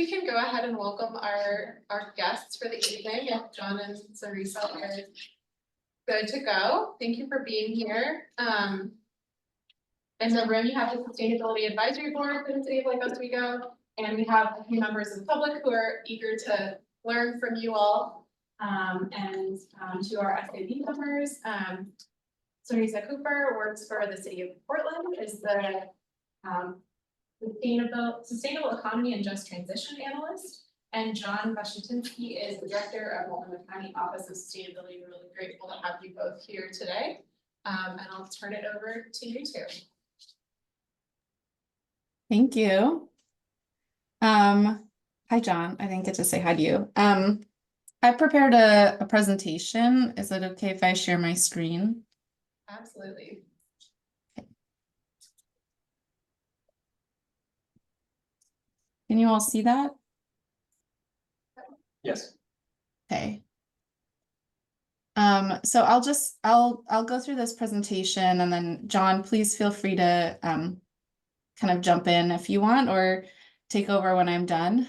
We can go ahead and welcome our guests for the evening. If John and Sonrisa are good to go, thank you for being here. In the room, you have the Sustainability Advisory Board for the City of Lake Oswego, and we have a few members of the public who are eager to learn from you all. To our SAB members, Sonrisa Cooper works for the City of Portland, is the Sustainable Economy and Just Transition Analyst, and John Wasiutynski is the Director of Multnomah County Office of Sustainability. We're really grateful to have you both here today, and I'll turn it over to you two. Thank you. Hi, John. I didn't get to say hi to you. I prepared a presentation. Is it okay if I share my screen? Absolutely. Can you all see that? Yes. Okay. So I'll go through this presentation, and then John, please feel free to kind of jump in if you want, or take over when I'm done.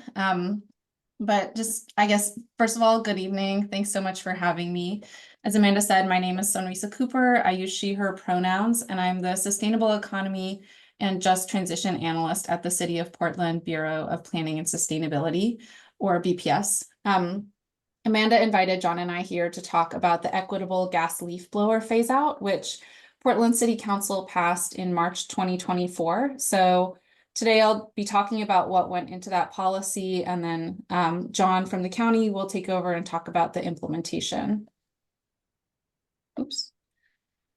But just, I guess, first of all, good evening. Thanks so much for having me. As Amanda said, my name is Sonrisa Cooper. I use she, her pronouns, and I'm the Sustainable Economy and Just Transition Analyst at the City of Portland Bureau of Planning and Sustainability, or BPS. Amanda invited John and I here to talk about the equitable gas leaf blower phase out, which Portland City Council passed in March 2024. So today I'll be talking about what went into that policy, and then John from the county will take over and talk about the implementation. Oops.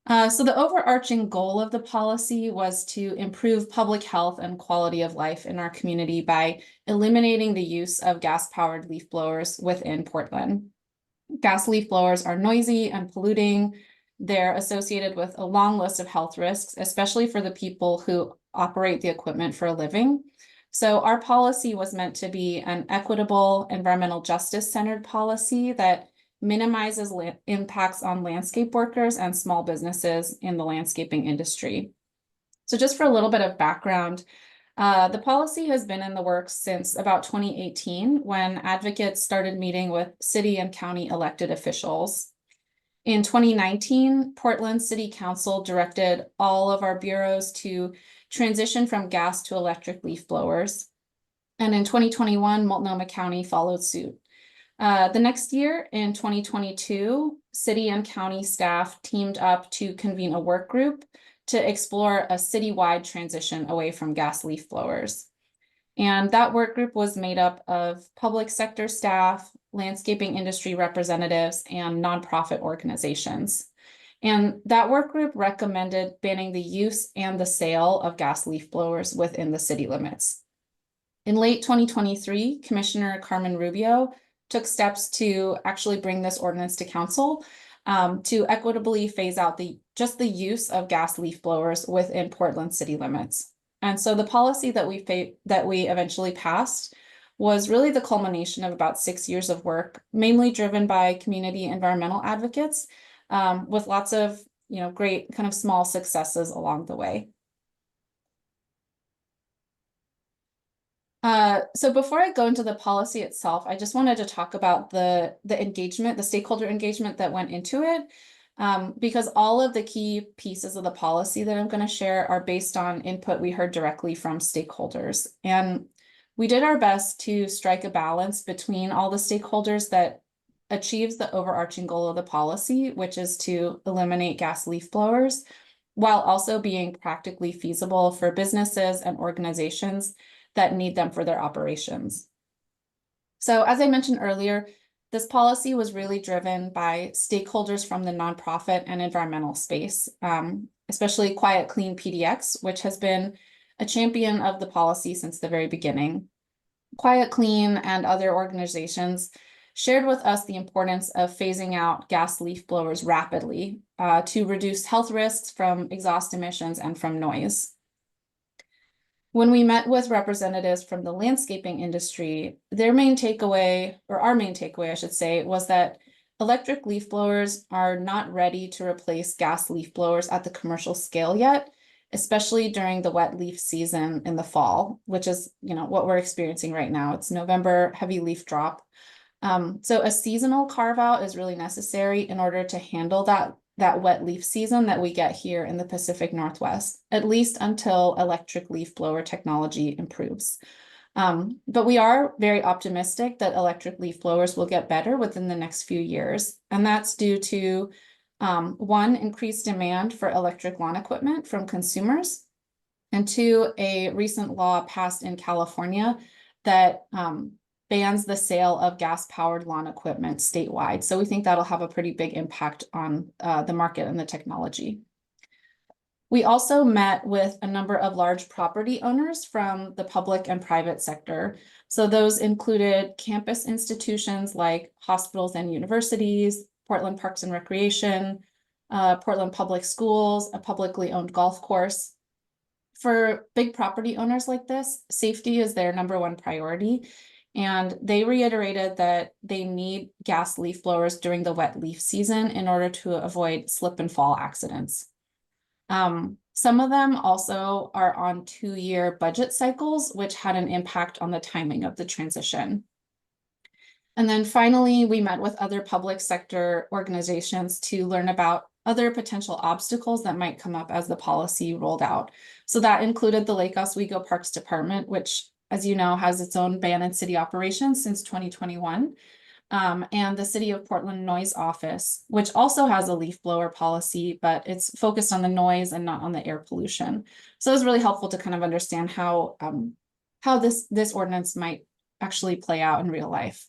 So the overarching goal of the policy was to improve public health and quality of life in our community by eliminating the use of gas-powered leaf blowers within Portland. Gas leaf blowers are noisy and polluting. They're associated with a long list of health risks, especially for the people who operate the equipment for a living. So our policy was meant to be an equitable, environmental justice-centered policy that minimizes impacts on landscape workers and small businesses in the landscaping industry. So just for a little bit of background, the policy has been in the works since about 2018, when advocates started meeting with city and county elected officials. In 2019, Portland City Council directed all of our bureaus to transition from gas to electric leaf blowers. And in 2021, Multnomah County followed suit. The next year, in 2022, city and county staff teamed up to convene a work group to explore a citywide transition away from gas leaf blowers. And that work group was made up of public sector staff, landscaping industry representatives, and nonprofit organizations. And that work group recommended banning the use and the sale of gas leaf blowers within the city limits. In late 2023, Commissioner Carmen Rubio took steps to actually bring this ordinance to council to equitably phase out just the use of gas leaf blowers within Portland city limits. And so the policy that we eventually passed was really the culmination of about 6 years of work, mainly driven by community environmental advocates, with lots of great kind of small successes along the way. So before I go into the policy itself, I just wanted to talk about the engagement, the stakeholder engagement that went into it, because all of the key pieces of the policy that I'm going to share are based on input we heard directly from stakeholders. And we did our best to strike a balance between all the stakeholders that achieves the overarching goal of the policy, which is to eliminate gas leaf blowers, while also being practically feasible for businesses and organizations that need them for their operations. So as I mentioned earlier, this policy was really driven by stakeholders from the nonprofit and environmental space, especially Quiet Clean PDX, which has been a champion of the policy since the very beginning. Quiet Clean and other organizations shared with us the importance of phasing out gas leaf blowers rapidly to reduce health risks from exhaust emissions and from noise. When we met with representatives from the landscaping industry, their main takeaway, or our main takeaway, I should say, was that electric leaf blowers are not ready to replace gas leaf blowers at the commercial scale yet, especially during the wet leaf season in the fall, which is, what we're experiencing right now. It's November, heavy leaf drop. So a seasonal carve out is really necessary in order to handle that wet leaf season that we get here in the Pacific Northwest, at least until electric leaf blower technology improves. But we are very optimistic that electric leaf blowers will get better within the next few years. And that's due to one, increased demand for electric lawn equipment from consumers, and two, a recent law passed in California that bans the sale of gas-powered lawn equipment statewide. So we think that'll have a pretty big impact on the market and the technology. We also met with a number of large property owners from the public and private sector. So those included campus institutions like hospitals and universities, Portland Parks and Recreation, Portland Public Schools, a publicly owned golf course. For big property owners like this, safety is their number one priority. And they reiterated that they need gas leaf blowers during the wet leaf season in order to avoid slip and fall accidents. Some of them also are on 2-year budget cycles, which had an impact on the timing of the transition. And then finally, we met with other public sector organizations to learn about other potential obstacles that might come up as the policy rolled out. So that included the Lake Oswego Parks Department, which, as you know, has its own ban in city operations since 2021. And the City of Portland Noise Office, which also has a leaf blower policy, but it's focused on the noise and not on the air pollution. So it was really helpful to kind of understand how this ordinance might actually play out in real life.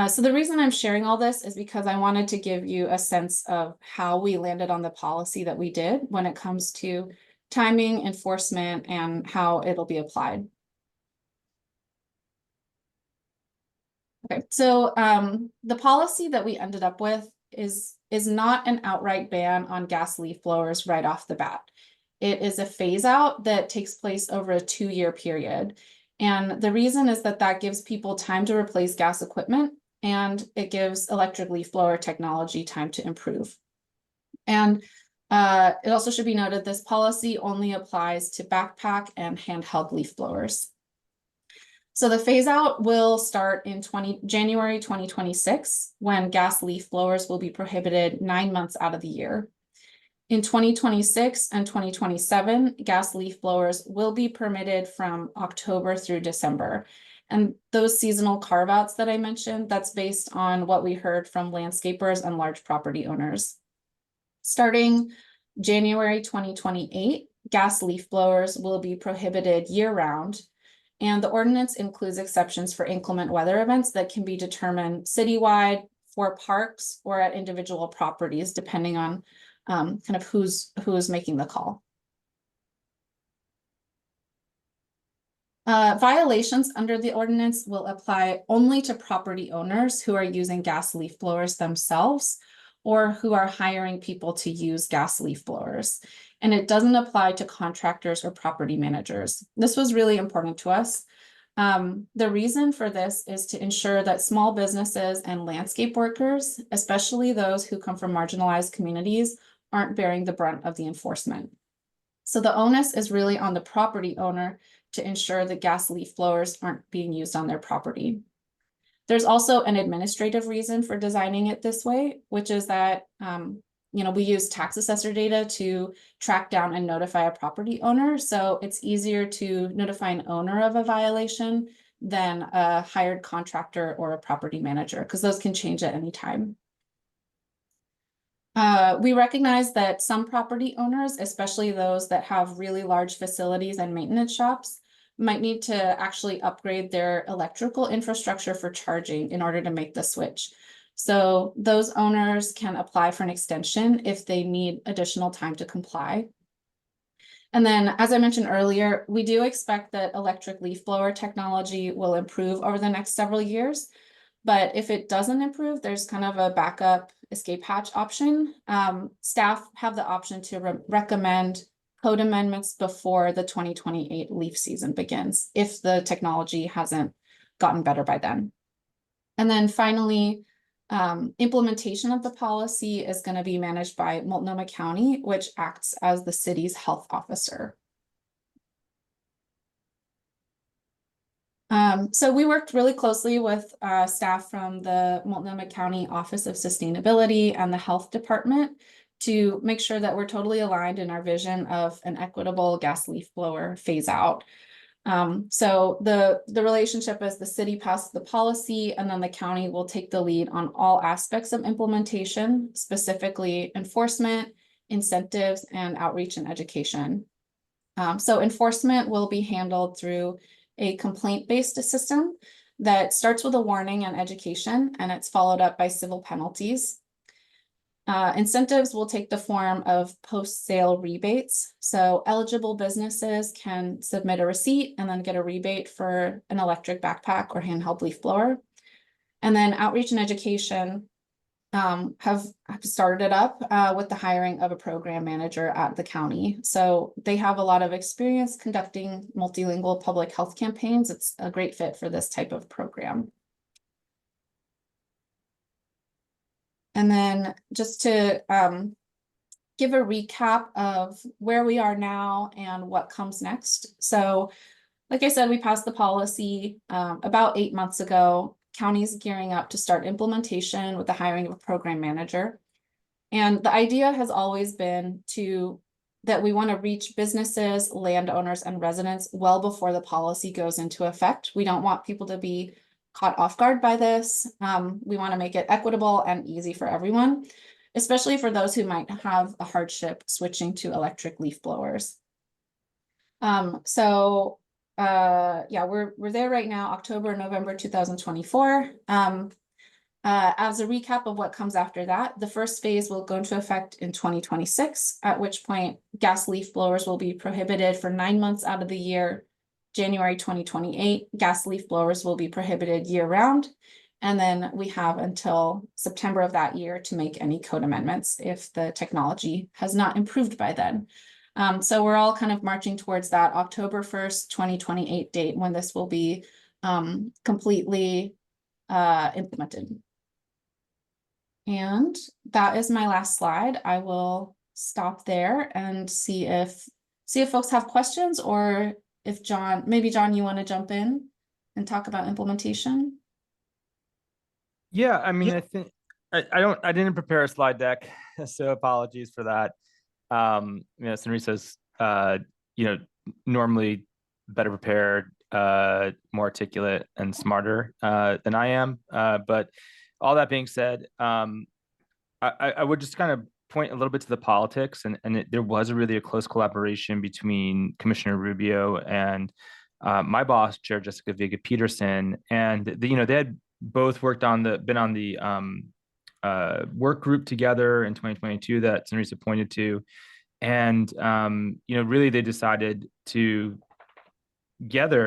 So the reason I'm sharing all this is because I wanted to give you a sense of how we landed on the policy that we did when it comes to timing, enforcement, and how it'll be applied. Okay, so the policy that we ended up with is not an outright ban on gas leaf blowers right off the bat. It is a phase out that takes place over a 2-year period. And the reason is that gives people time to replace gas equipment, and it gives electric leaf blower technology time to improve. And it also should be noted, this policy only applies to backpack and handheld leaf blowers. So the phase out will start in January 2026, when gas leaf blowers will be prohibited 9 months out of the year. In 2026 and 2027, gas leaf blowers will be permitted from October through December. And those seasonal carve-outs that I mentioned, that's based on what we heard from landscapers and large property owners. Starting January 2028, gas leaf blowers will be prohibited year-round. And the ordinance includes exceptions for inclement weather events that can be determined citywide, for parks, or at individual properties, depending on kind of who is making the call. Violations under the ordinance will apply only to property owners who are using gas leaf blowers themselves, or who are hiring people to use gas leaf blowers. And it doesn't apply to contractors or property managers. This was really important to us. The reason for this is to ensure that small businesses and landscape workers, especially those who come from marginalized communities, aren't bearing the brunt of the enforcement. So the onus is really on the property owner to ensure that gas leaf blowers aren't being used on their property. There's also an administrative reason for designing it this way, which is that we use tax assessor data to track down and notify a property owner. So it's easier to notify an owner of a violation than a hired contractor or a property manager, because those can change at any time. We recognize that some property owners, especially those that have really large facilities and maintenance shops, might need to actually upgrade their electrical infrastructure for charging in order to make the switch. So those owners can apply for an extension if they need additional time to comply. And then, as I mentioned earlier, we do expect that electric leaf blower technology will improve over the next several years. But if it doesn't improve, there's kind of a backup escape hatch option. Staff have the option to recommend code amendments before the 2028 leaf season begins, if the technology hasn't gotten better by then. And then finally, Implementation of the policy is going to be managed by Multnomah County, which acts as the city's health officer. So we worked really closely with staff from the Multnomah County Office of Sustainability and the Health Department to make sure that we're totally aligned in our vision of an equitable gas leaf blower phase out. So the relationship is the city passes the policy, and then the county will take the lead on all aspects of implementation, specifically enforcement, incentives, and outreach and education. So enforcement will be handled through a complaint-based system that starts with a warning and education, and it's followed up by civil penalties. Incentives will take the form of post-sale rebates. So eligible businesses can submit a receipt and then get a rebate for an electric backpack or handheld leaf blower. And then outreach and education have started it up with the hiring of a program manager at the county. So they have a lot of experience conducting multilingual public health campaigns. It's a great fit for this type of program. And then just to give a recap of where we are now and what comes next. So like I said, we passed the policy about 8 months ago. County's gearing up to start implementation with the hiring of a program manager. And the idea has always been that we want to reach businesses, landowners, and residents well before the policy goes into effect. We don't want people to be caught off guard by this. We want to make it equitable and easy for everyone, especially for those who might have a hardship switching to electric leaf blowers. Yeah, we're there right now, October, November 2024. As a recap of what comes after that, the first phase will go into effect in 2026, at which point gas leaf blowers will be prohibited for 9 months out of the year. January 2028, gas leaf blowers will be prohibited year-round. And then we have until September of that year to make any code amendments if the technology has not improved by then. So we're all kind of marching towards that October 1st, 2028 date when this will be completely implemented. And that is my last slide. I will stop there and see if folks have questions, or if maybe John, you want to jump in and talk about implementation? Yeah, I mean, I think I didn't prepare a slide deck, so apologies for that. Sonrisa's normally better prepared, more articulate and smarter than I am. But all that being said, I would just kind of point a little bit to the politics, and there was really a close collaboration between Commissioner Rubio and my boss, Chair Jessica Vega Peterson, and they had both been on the work group together in 2022 that Sonrisa pointed to, and really they decided together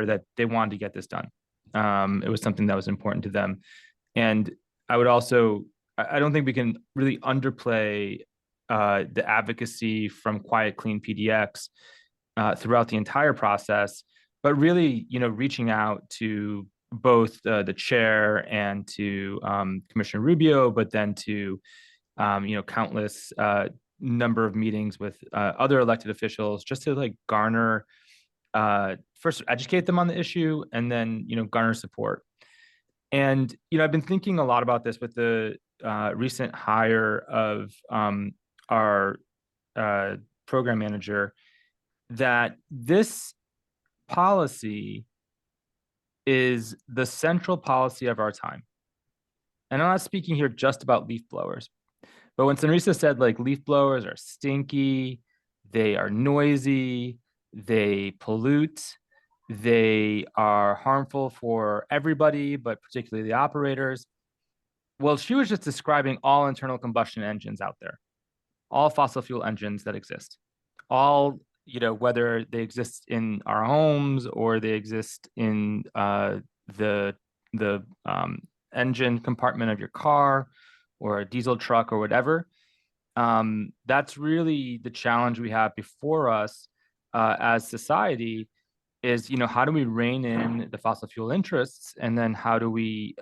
that they wanted to get this done. It was something that was important to them, and I don't think we can really underplay the advocacy from Quiet Clean PDX throughout the entire process, but really, reaching out to both the chair and to Commissioner Rubio, but then to, countless number of meetings with other elected officials just to garner, first educate them on the issue, and then, garner support. And, I've been thinking a lot about this with the recent hire of our program manager, that this policy is the central policy of our time. And I'm not speaking here just about leaf blowers, but when Sonrisa said leaf blowers are stinky, they are noisy, they pollute, they are harmful for everybody, but particularly the operators. Well, she was just describing all internal combustion engines out there, all fossil fuel engines that exist, all, whether they exist in our homes or they exist in the engine compartment of your car or a diesel truck or whatever. That's really the challenge we have before us as society is, how do we rein in the fossil fuel interests? And then how do we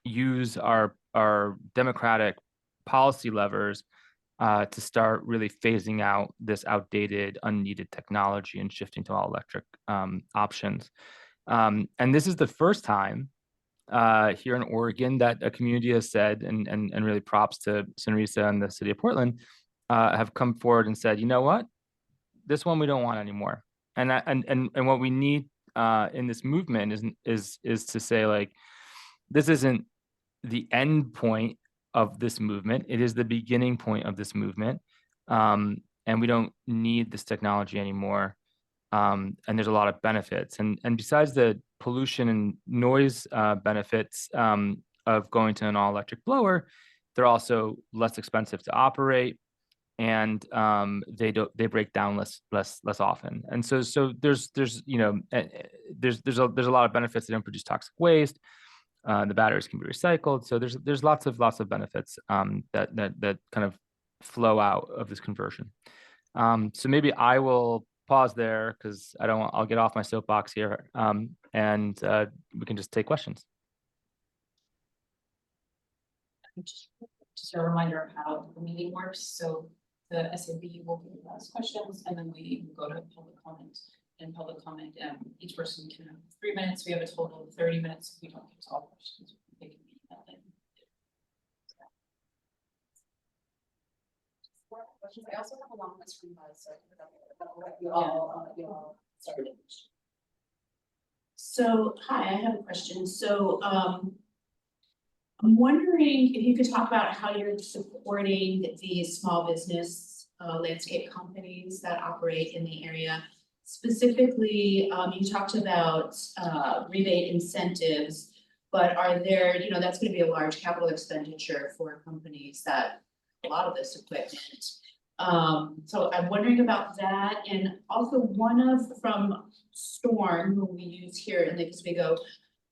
use our democratic policy levers to start really phasing out this outdated, unneeded technology and shifting to all electric options. And this is the first time here in Oregon that a community has said, and really props to Sonrisa and the city of Portland, have come forward and said, you know what, this one we don't want anymore. And what we need in this movement is to say, like, this isn't the end point of this movement. It is the beginning point of this movement. And we don't need this technology anymore. And there's a lot of benefits. And besides the pollution and noise benefits of going to an all-electric blower, they're also less expensive to operate, and they break down less often. And so there's you know there's a lot of benefits. They don't produce toxic waste. The batteries can be recycled. So there's lots of benefits that kind of flow out of this conversion. So maybe I will pause there because I'll get off my soapbox here, and we can just take questions. Just a reminder of how the meeting works. So the SAB will ask questions, and then we go to public comment. And public comment, each person can have 3 minutes. We have a total of 30 minutes. If we don't get to all questions, they can be emailed in. Questions. I also have a long list from us, so you all started. So, hi, I have a question. So, I'm wondering if you could talk about how you're supporting the small business landscape companies that operate in the area. Specifically, you talked about rebate incentives, but are there, that's going to be a large capital expenditure for companies that a lot of this equipment. So I'm wondering about that, and also from Storm, who we use here in Lake Oswego,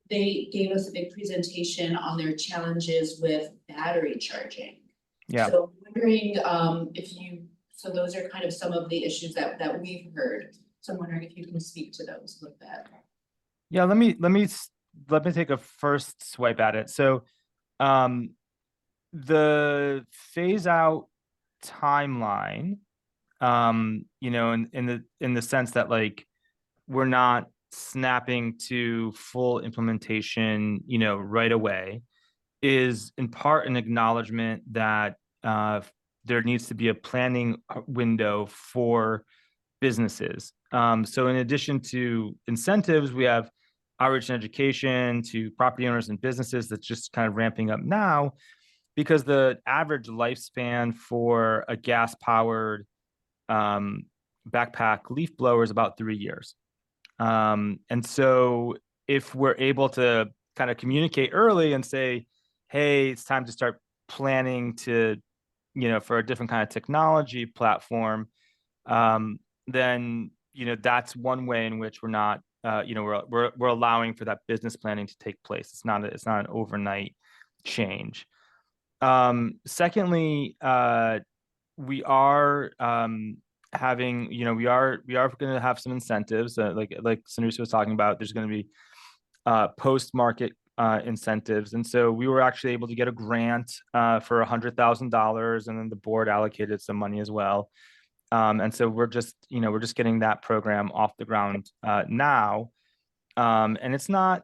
they gave us a big presentation on their challenges with battery charging. Yeah. So I'm wondering so those are kind of some of the issues that we've heard. So I'm wondering if you can speak to those a little bit. Yeah, let me take a first swipe at it. So the phase out timeline, in the sense that, like, we're not snapping to full implementation, right away, is in part an acknowledgement that there needs to be a planning window for businesses. So in addition to incentives, we have outreach and education to property owners and businesses that's just kind of ramping up now, because the average lifespan for a gas-powered backpack leaf blower is about 3 years. And so if we're able to kind of communicate early and say, hey, it's time to start planning to, for a different kind of technology platform, then, that's one way in which we're not, we're allowing for that business planning to take place. It's not an overnight change. Secondly, we are having, we are going to have some incentives, like Sonrisa was talking about. There's going to be post-market incentives, and so we were actually able to get a grant for $100,000, and then the board allocated some money as well. And so we're just getting that program off the ground now, and it's not,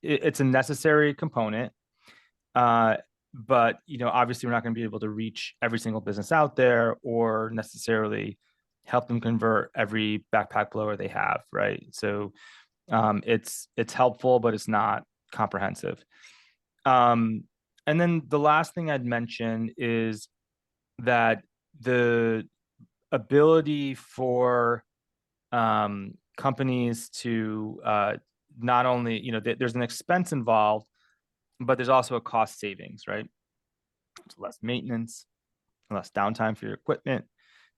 it's a necessary component. But, obviously we're not going to be able to reach every single business out there or necessarily help them convert every backpack blower they have, right? So it's helpful, but it's not comprehensive. And then the last thing I'd mention is that the ability for companies to not only, there's an expense involved, but there's also a cost savings, right? There's less maintenance, less downtime for your equipment.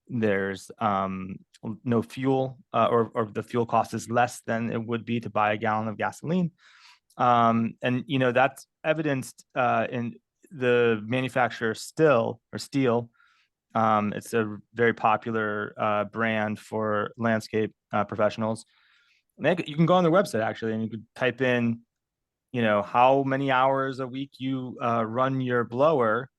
There's no fuel, or the fuel cost is less than it would be to buy a gallon of gasoline. And that's evidenced in the manufacturer Steel. It's a very popular brand for landscape professionals. You can go on their website actually, and you could type in how many hours a week you run your blower,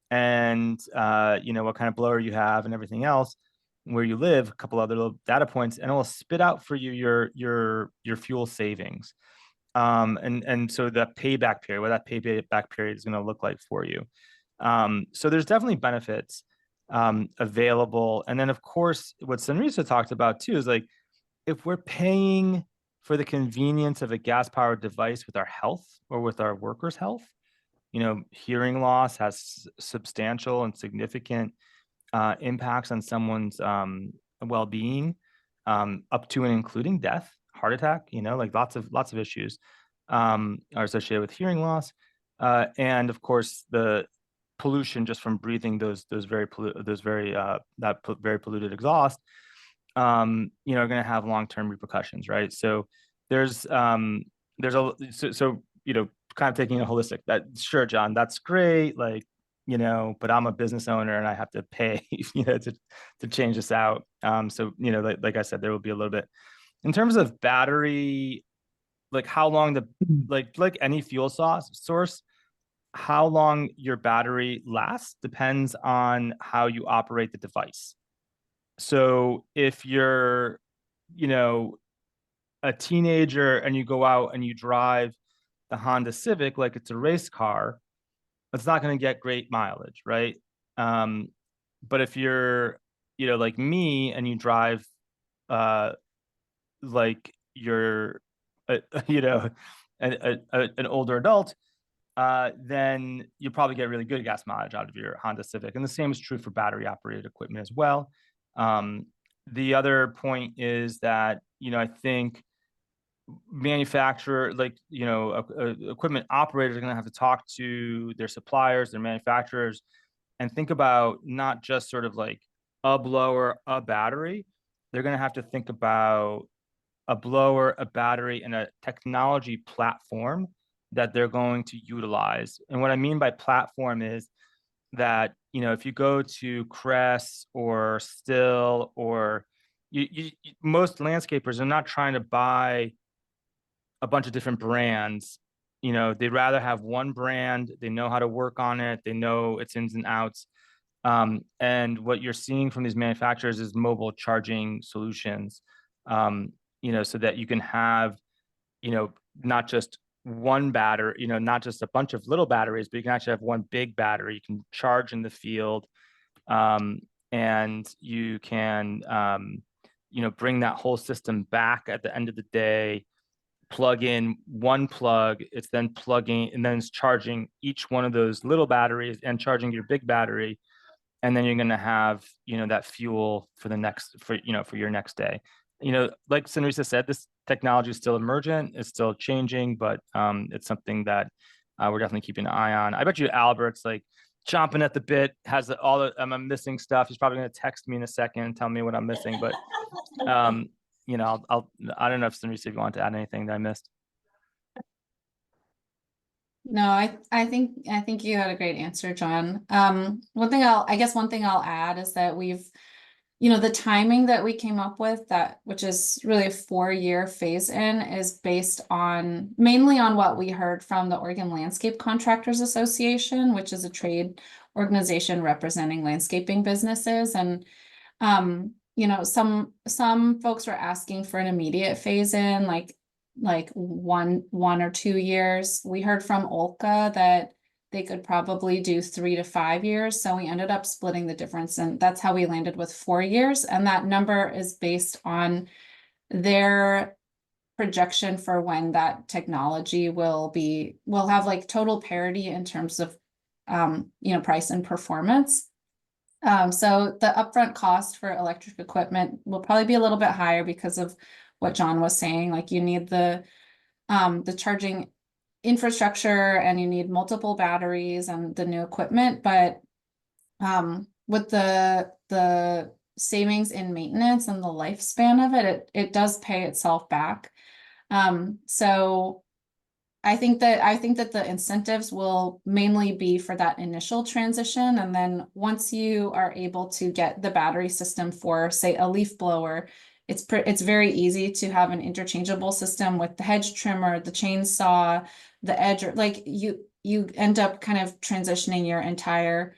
and what kind of blower you have and everything else, where you live, a couple other little data points, and it will spit out for you your fuel savings. And so the payback period, what that payback period is going to look like for you. So there's definitely benefits available. And then of course, what Sonrisa talked about too is like, if we're paying for the convenience of a gas-powered device with our health or with our workers' health, hearing loss has substantial and significant impacts on someone's well-being, up to and including death, heart attack, like lots of issues are associated with hearing loss. And of course, the pollution just from breathing very polluted exhaust, are going to have long-term repercussions, right? So there's kind of taking a holistic, that sure, John, that's great, like, but I'm a business owner and I have to pay, to change this out. So, like I said, there will be a little bit in terms of battery, like how long like any fuel source, how long your battery lasts depends on how you operate the device. So if you're, a teenager and you go out and you drive the Honda Civic like it's a race car, it's not going to get great mileage, right? But if you're, like me, and you drive, like you're, an older adult, then you probably get really good gas mileage out of your Honda Civic. And the same is true for battery operated equipment as well. The other point is that, I think manufacturer, like, equipment operators are going to have to talk to their suppliers, their manufacturers, and think about not just sort of like a blower, a battery. They're going to have to think about a blower, a battery, and a technology platform that they're going to utilize. And what I mean by platform is that, if you go to Crest or Still, or most landscapers are not trying to buy a bunch of different brands. They'd rather have one brand. They know how to work on it. They know its ins and outs. And what you're seeing from these manufacturers is mobile charging solutions, so that you can have, not just one battery, not just a bunch of little batteries, but you can actually have one big battery. You can charge in the field, and you can, bring that whole system back at the end of the day, plug in one plug, it's then plugging, and then it's charging each one of those little batteries and charging your big battery. And then you're going to have, that fuel for your next day. Like Sonrisa said, this technology is still emergent, it's still changing, but it's something that we're definitely keeping an eye on. I bet you Albert's like chomping at the bit, has I'm missing stuff. He's probably going to text me in a second and tell me what I'm missing, but I don't know if Sonrisa, if you want to add anything that I missed. No, I think you had a great answer, John. One thing I'll add is that we've, the timing that we came up with, which is really a 4-year phase in, is based mainly on what we heard from the Oregon Landscape Contractors Association, which is a trade organization representing landscaping businesses. And some folks were asking for an immediate phase in, like 1 or 2 years. We heard from Olka that they could probably do 3 to 5 years. So we ended up splitting the difference, and that's how we landed with 4 years. And that number is based on their projection for when that technology will have like total parity in terms of, price and performance. So the upfront cost for electric equipment will probably be a little bit higher because of what John was saying. Like, you need the charging infrastructure, and you need multiple batteries and the new equipment. But with the savings in maintenance and the lifespan of it does pay itself back. So I think that the incentives will mainly be for that initial transition. And then once you are able to get the battery system for, say, a leaf blower, it's very easy to have an interchangeable system with the hedge trimmer, the chainsaw, the edger. Like you end up kind of transitioning your entire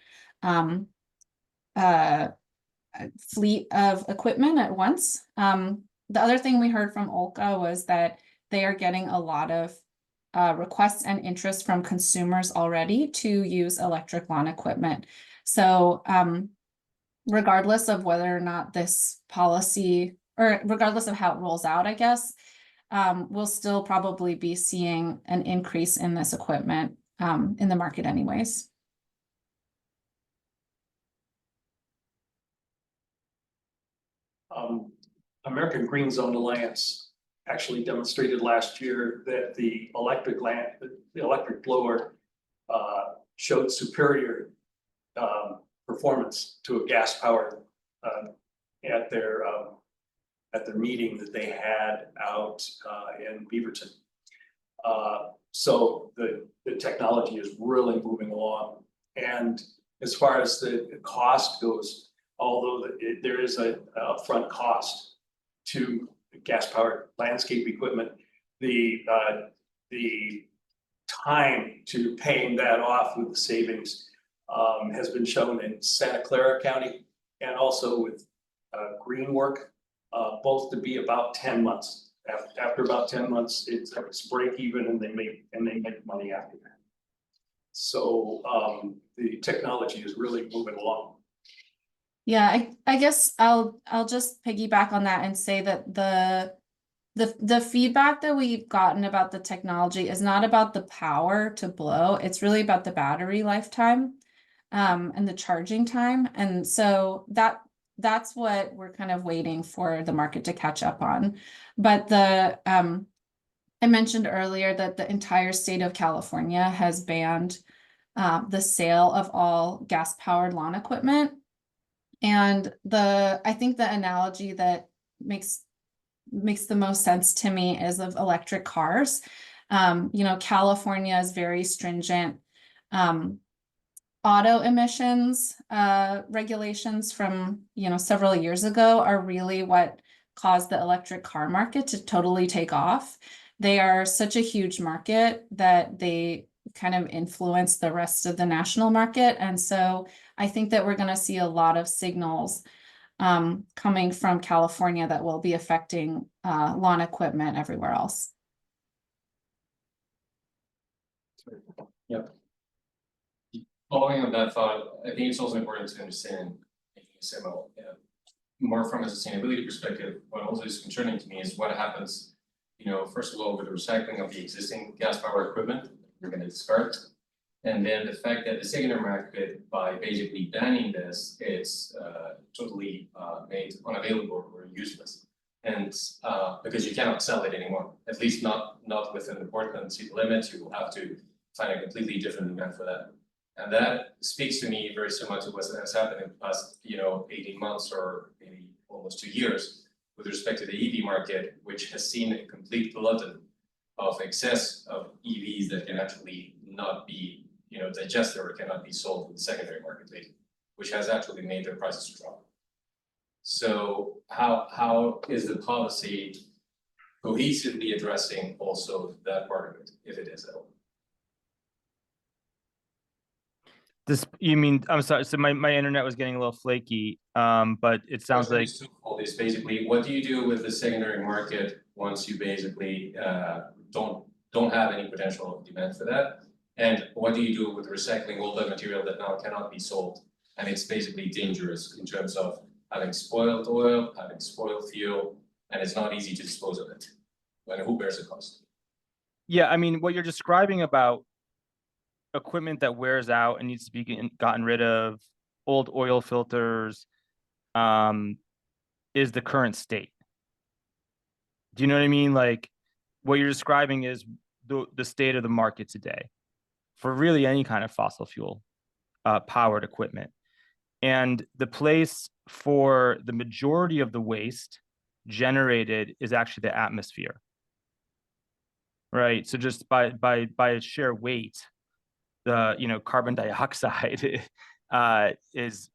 fleet of equipment at once. The other thing we heard from Olka was that they are getting a lot of requests and interest from consumers already to use electric lawn equipment. So regardless of whether or not this policy, or regardless of how it rolls out, I guess, we'll still probably be seeing an increase in this equipment in the market anyways. American Green Zone Alliance actually demonstrated last year that the electric blower showed superior performance to a gas powered at their meeting that they had out in Beaverton. So the technology is really moving along. And as far as the cost goes, although there is a upfront cost to gas-powered landscape equipment, the time to paying that off with the savings has been shown in Santa Clara County and also with green work, both to be about 10 months. After about 10 months, it's break even, and they make money after that. So the technology is really moving along. Yeah, I guess I'll just piggyback on that and say that the feedback that we've gotten about the technology is not about the power to blow. It's really about the battery lifetime and the charging time. And so that's what we're kind of waiting for the market to catch up on. But I mentioned earlier that the entire state of California has banned the sale of all gas-powered lawn equipment. And I think the analogy that makes the most sense to me is of electric cars. California's very stringent auto emissions regulations from several years ago are really what caused the electric car market to totally take off. They are such a huge market that they kind of influence the rest of the national market. And so I think that we're going to see a lot of signals coming from California that will be affecting lawn equipment everywhere else. Yep. Following on that thought, I think it's also important to understand, more from a sustainability perspective, what also is concerning to me is what happens, first of all, with the recycling of the existing gas-powered equipment we're going to discard. And then the fact that the secondary market, by basically banning this, it's totally made unavailable or useless. And because you cannot sell it anymore, at least not within the Portland city limits, you will have to find a completely different demand for that. And that speaks to me very similar to what has happened in the past, 18 months or maybe almost 2 years with respect to the EV market, which has seen a complete glutton of excess of EVs that can actually not be digested or cannot be sold in the secondary market later, which has actually made their prices drop. So how is the policy cohesively addressing also that part of it, if it is at all? I'm sorry, so my internet was getting a little flaky, but it sounds like all this basically, what do you do with the secondary market once you basically don't have any potential demand for that? And what do you do with recycling all the material that now cannot be sold? And it's basically dangerous in terms of having spoiled oil, having spoiled fuel, and it's not easy to dispose of it. And who bears the cost? Yeah, what you're describing about equipment that wears out and needs to be gotten rid of, old oil filters, is the current state. Do you know what I mean? Like, what you're describing is the state of the market today for really any kind of fossil fuel powered equipment. And the place for the majority of the waste generated is actually the atmosphere, right? So just by its sheer weight, the carbon dioxide takes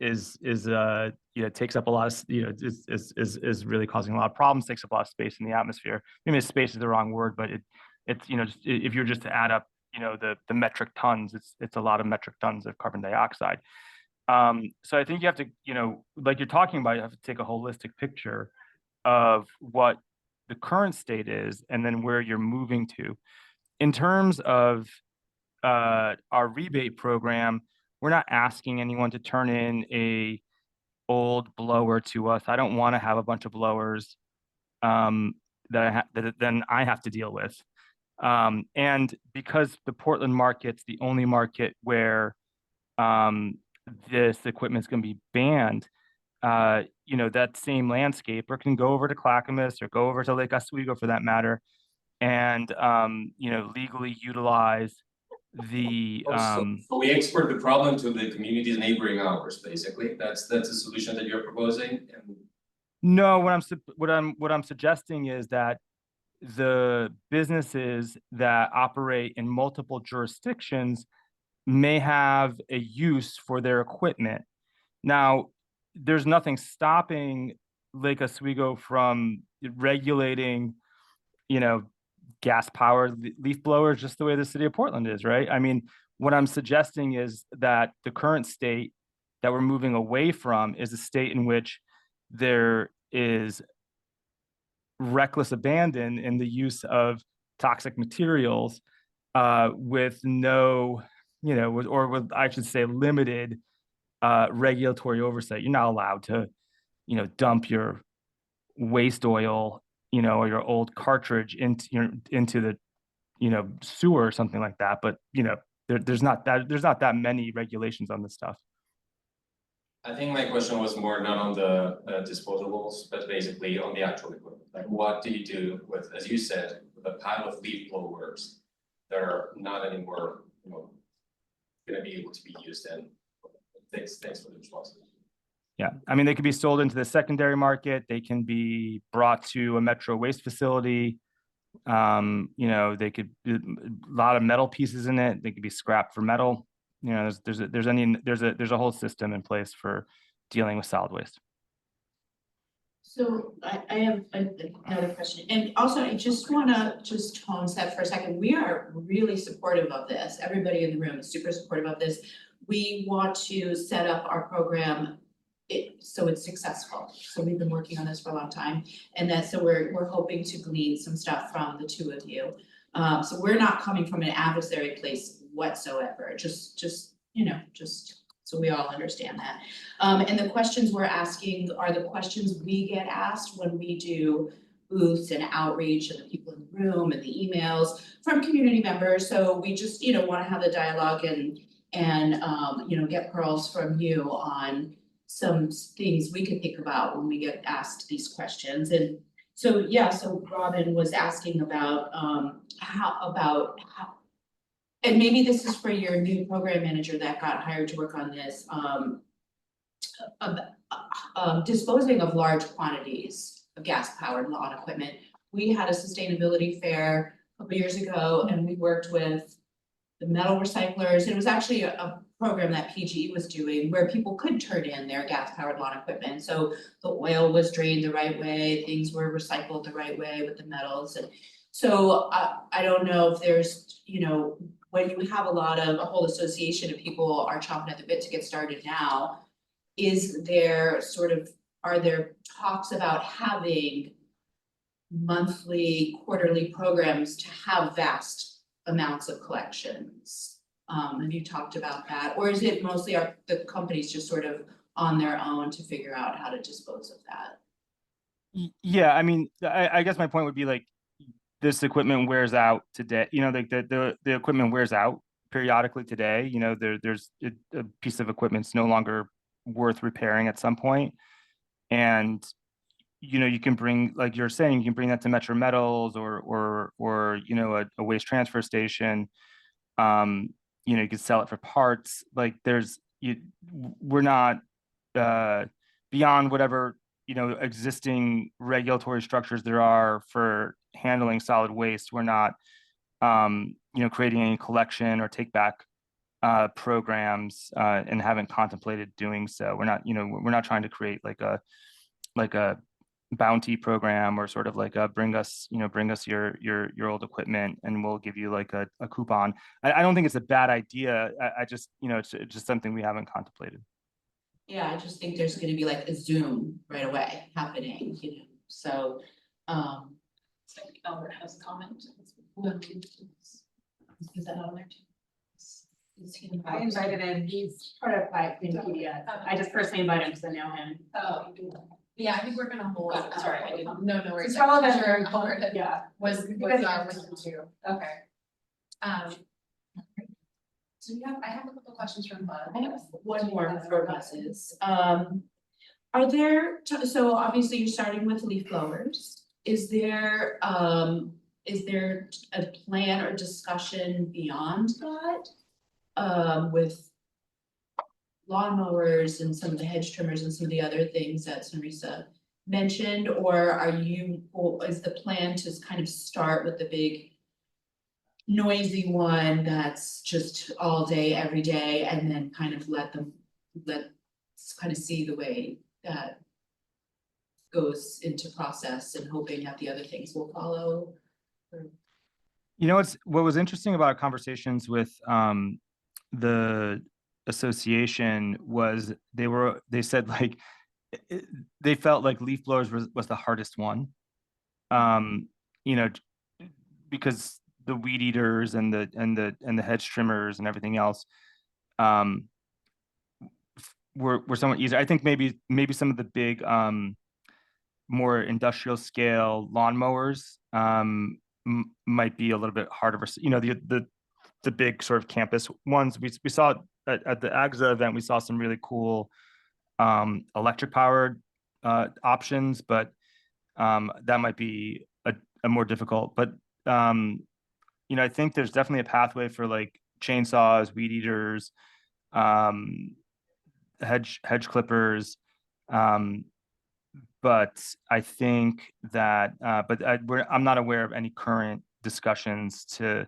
up a lot of, is really causing a lot of problems, takes up a lot of space in the atmosphere. Maybe space is the wrong word, but it's, if you're just to add up, the metric tons, it's a lot of metric tons of carbon dioxide. So I think you have to, like you're talking about, you have to take a holistic picture of what the current state is and then where you're moving to. In terms of our rebate program, we're not asking anyone to turn in a old blower to us. I don't want to have a bunch of blowers that then I have to deal with. And because the Portland market's the only market where this equipment is going to be banned, that same landscaper can go over to Clackamas or go over to Lake Oswego for that matter, and legally utilize the So we export the problem to the communities neighboring ours, basically. That's a solution that you're proposing. And no, what I'm suggesting is that the businesses that operate in multiple jurisdictions may have a use for their equipment. Now, there's nothing stopping Lake Oswego from regulating, gas-powered leaf blowers just the way the city of Portland is, right? I mean, what I'm suggesting is that the current state that we're moving away from is a state in which there is reckless abandon in the use of toxic materials with no, with I should say limited regulatory oversight. You're not allowed to, dump your waste oil, or your old cartridge into the, sewer or something like that. But there's not that many regulations on this stuff. I think my question was more not on the disposables, but basically on the actual equipment. Like, what do you do with, as you said, with a pile of leaf blowers that are not anymore, going to be able to be used? And thanks for the response. Yeah, I mean, they could be sold into the secondary market. They can be brought to a metro waste facility. They could, a lot of metal pieces in it. They could be scrapped for metal. There's a whole system in place for dealing with solid waste. So I have another question, and also I just wanna tone set for a second. We are really supportive of this. Everybody in the room is super supportive of this. We want to set up our program so it's successful. So we've been working on this for a long time, and so we're hoping to glean some stuff from the two of you. So we're not coming from an adversary place whatsoever, just so we all understand that. And the questions we're asking are the questions we get asked when we do booths and outreach, and the people in the room and the emails from community members. So we just, wanna have the dialogue and get pearls from you on some things we could think about when we get asked these questions. And so, so Robin was asking about how, and maybe this is for your new program manager that got hired to work on this, disposing of large quantities of gas-powered lawn equipment. We had a sustainability fair a couple years ago, and we worked with the metal recyclers. It was actually a program that PGE was doing where people could turn in their gas-powered lawn equipment. So the oil was drained the right way, things were recycled the right way with the metals. And so I don't know if there's, when you have a whole association of people are chomping at the bit to get started now, are there talks about having monthly, quarterly programs to have vast amounts of collections? Have you talked about that? Or is it mostly the companies just sort of on their own to figure out how to dispose of that? Yeah, I mean, I guess my point would be like, this equipment wears out today, like the equipment wears out periodically today. There's a piece of equipment's no longer worth repairing at some point. And, you can bring, like you're saying, you can bring that to Metro Metals or a waste transfer station. You could sell it for parts. Like we're not beyond whatever, existing regulatory structures there are for handling solid waste. We're not, creating any collection or take back programs and haven't contemplated doing so. We're not, we're not trying to create like a bounty program or sort of like a bring us your old equipment and we'll give you like a coupon. I don't think it's a bad idea. I just, it's just something we haven't contemplated. Yeah, I just think there's gonna be like a Zoom right away happening, so, So Albert has a comment. Is that on there too? Is he I invited him, he's part of my Clean PDF. I just personally invited him because I know him. Oh, yeah, I think we're gonna hold, sorry, I didn't, no worries. It's relevant. Sure, Albert had- Yeah. Was Because our it's wisdom too. Okay. So I have a couple questions from Bud. I have one more for buses. Are there, so obviously you're starting with leaf blowers. Is there a plan or discussion beyond that? With lawnmowers and some of the hedge trimmers and some of the other things that Sonrisa mentioned, or is the plan to kind of start with the big noisy one that's just all day, every day, and then kind of let kind of see the way that goes into process and hoping that the other things will follow? What was interesting about conversations with the association was they said like they felt like leaf blowers was the hardest one, because the weed eaters and the hedge trimmers and everything else were somewhat easier. I think maybe some of the big more industrial scale lawnmowers might be a little bit harder for, the big sort of campus ones. We saw at the AGSA event, we saw some really cool electric powered options, but that might be a more difficult, but I think there's definitely a pathway for like chainsaws, weed eaters, hedge clippers, but I think that I'm not aware of any current discussions to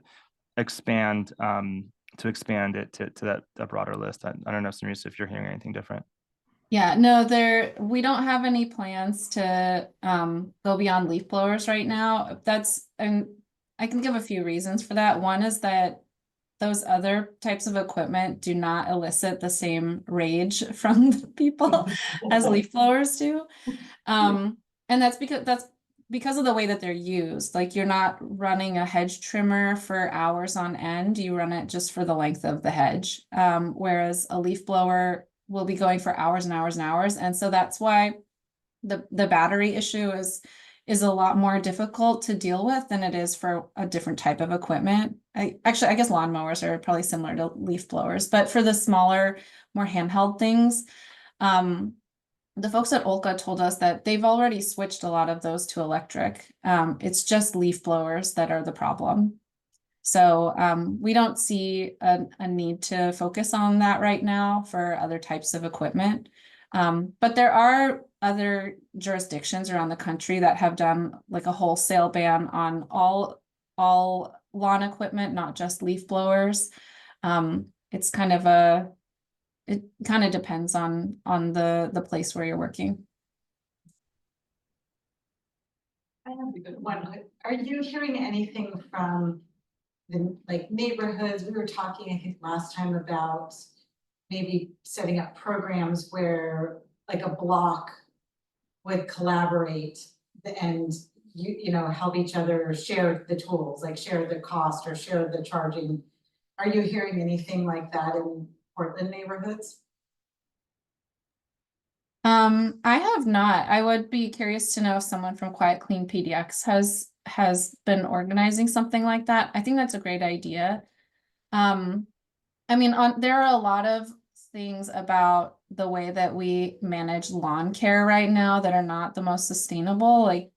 expand it to that broader list. I don't know, Sonrisa, if you're hearing anything different. Yeah, no, we don't have any plans to go beyond leaf blowers right now. And I can give a few reasons for that. One is that those other types of equipment do not elicit the same rage from the people as leaf blowers do. And that's because of the way that they're used. Like, you're not running a hedge trimmer for hours on end, you run it just for the length of the hedge. Whereas a leaf blower will be going for hours and hours and hours. And so that's why the battery issue is a lot more difficult to deal with than it is for a different type of equipment. I guess lawnmowers are probably similar to leaf blowers, but for the smaller, more handheld things, the folks at Olka told us that they've already switched a lot of those to electric. It's just leaf blowers that are the problem. So we don't see a need to focus on that right now for other types of equipment. But there are other jurisdictions around the country that have done like a wholesale ban on all lawn equipment, not just leaf blowers. It kind of depends on the place where you're working. I have a good one. Are you hearing anything from the neighborhoods? We were talking, I think, last time about maybe setting up programs where like a block would collaborate and help each other share the tools, like share the cost or share the charging. Are you hearing anything like that in Portland neighborhoods? I have not. I would be curious to know if someone from Quiet Clean PDX has been organizing something like that. I think that's a great idea. There are a lot of things about the way that we manage lawn care right now that are not the most sustainable. Like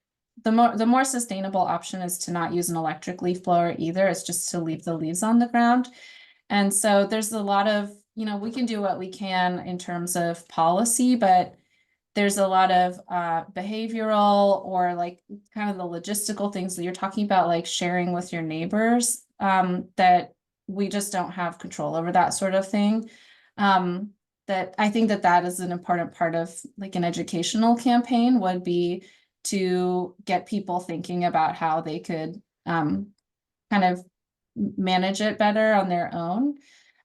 the more sustainable option is to not use an electric leaf blower either. It's just to leave the leaves on the ground. And so there's a lot of, we can do what we can in terms of policy, but there's a lot of behavioral or like kind of the logistical things that you're talking about, like sharing with your neighbors, that we just don't have control over that sort of thing. That I think that is an important part of like an educational campaign would be to get people thinking about how they could kind of manage it better on their own.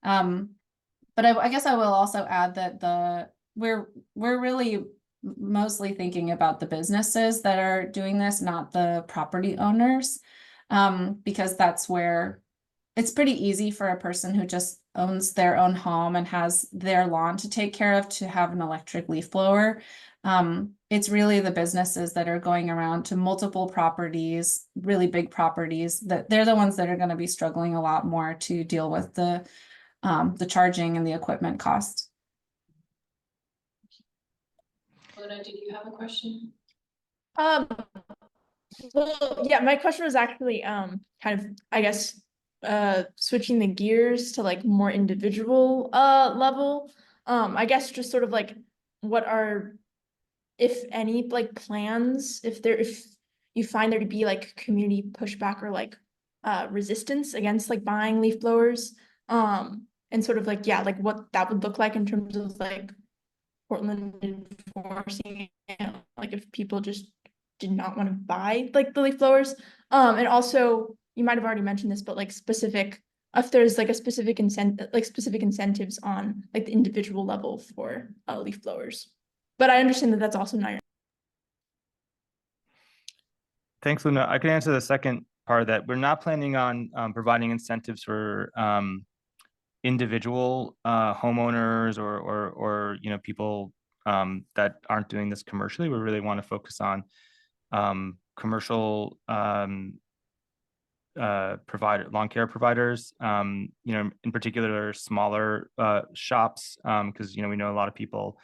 But I guess I will also add that we're really mostly thinking about the businesses that are doing this, not the property owners, because that's where it's pretty easy for a person who just owns their own home and has their lawn to take care of to have an electric leaf blower. It's really the businesses that are going around to multiple properties, really big properties, that they're the ones that are going to be struggling a lot more to deal with the charging and the equipment costs. Luna, did you have a question? Well, yeah, my question was actually kind of, I guess, switching the gears to like more individual level. I guess just sort of like what are, if any, like plans, if you find there to be like community pushback or like resistance against like buying leaf blowers, and sort of like, yeah, like what that would look like in terms of like Portland enforcing it, like if people just did not want to buy like the leaf blowers. And also you might have already mentioned this, but like if there's like a specific incentives on like the individual level for leaf blowers. But I understand that that's also not your. Thanks, Luna. I can answer the second part of that. We're not planning on providing incentives for individual homeowners or people that aren't doing this commercially. We really want to focus on commercial lawn care providers, in particular smaller shops, because we know a lot of people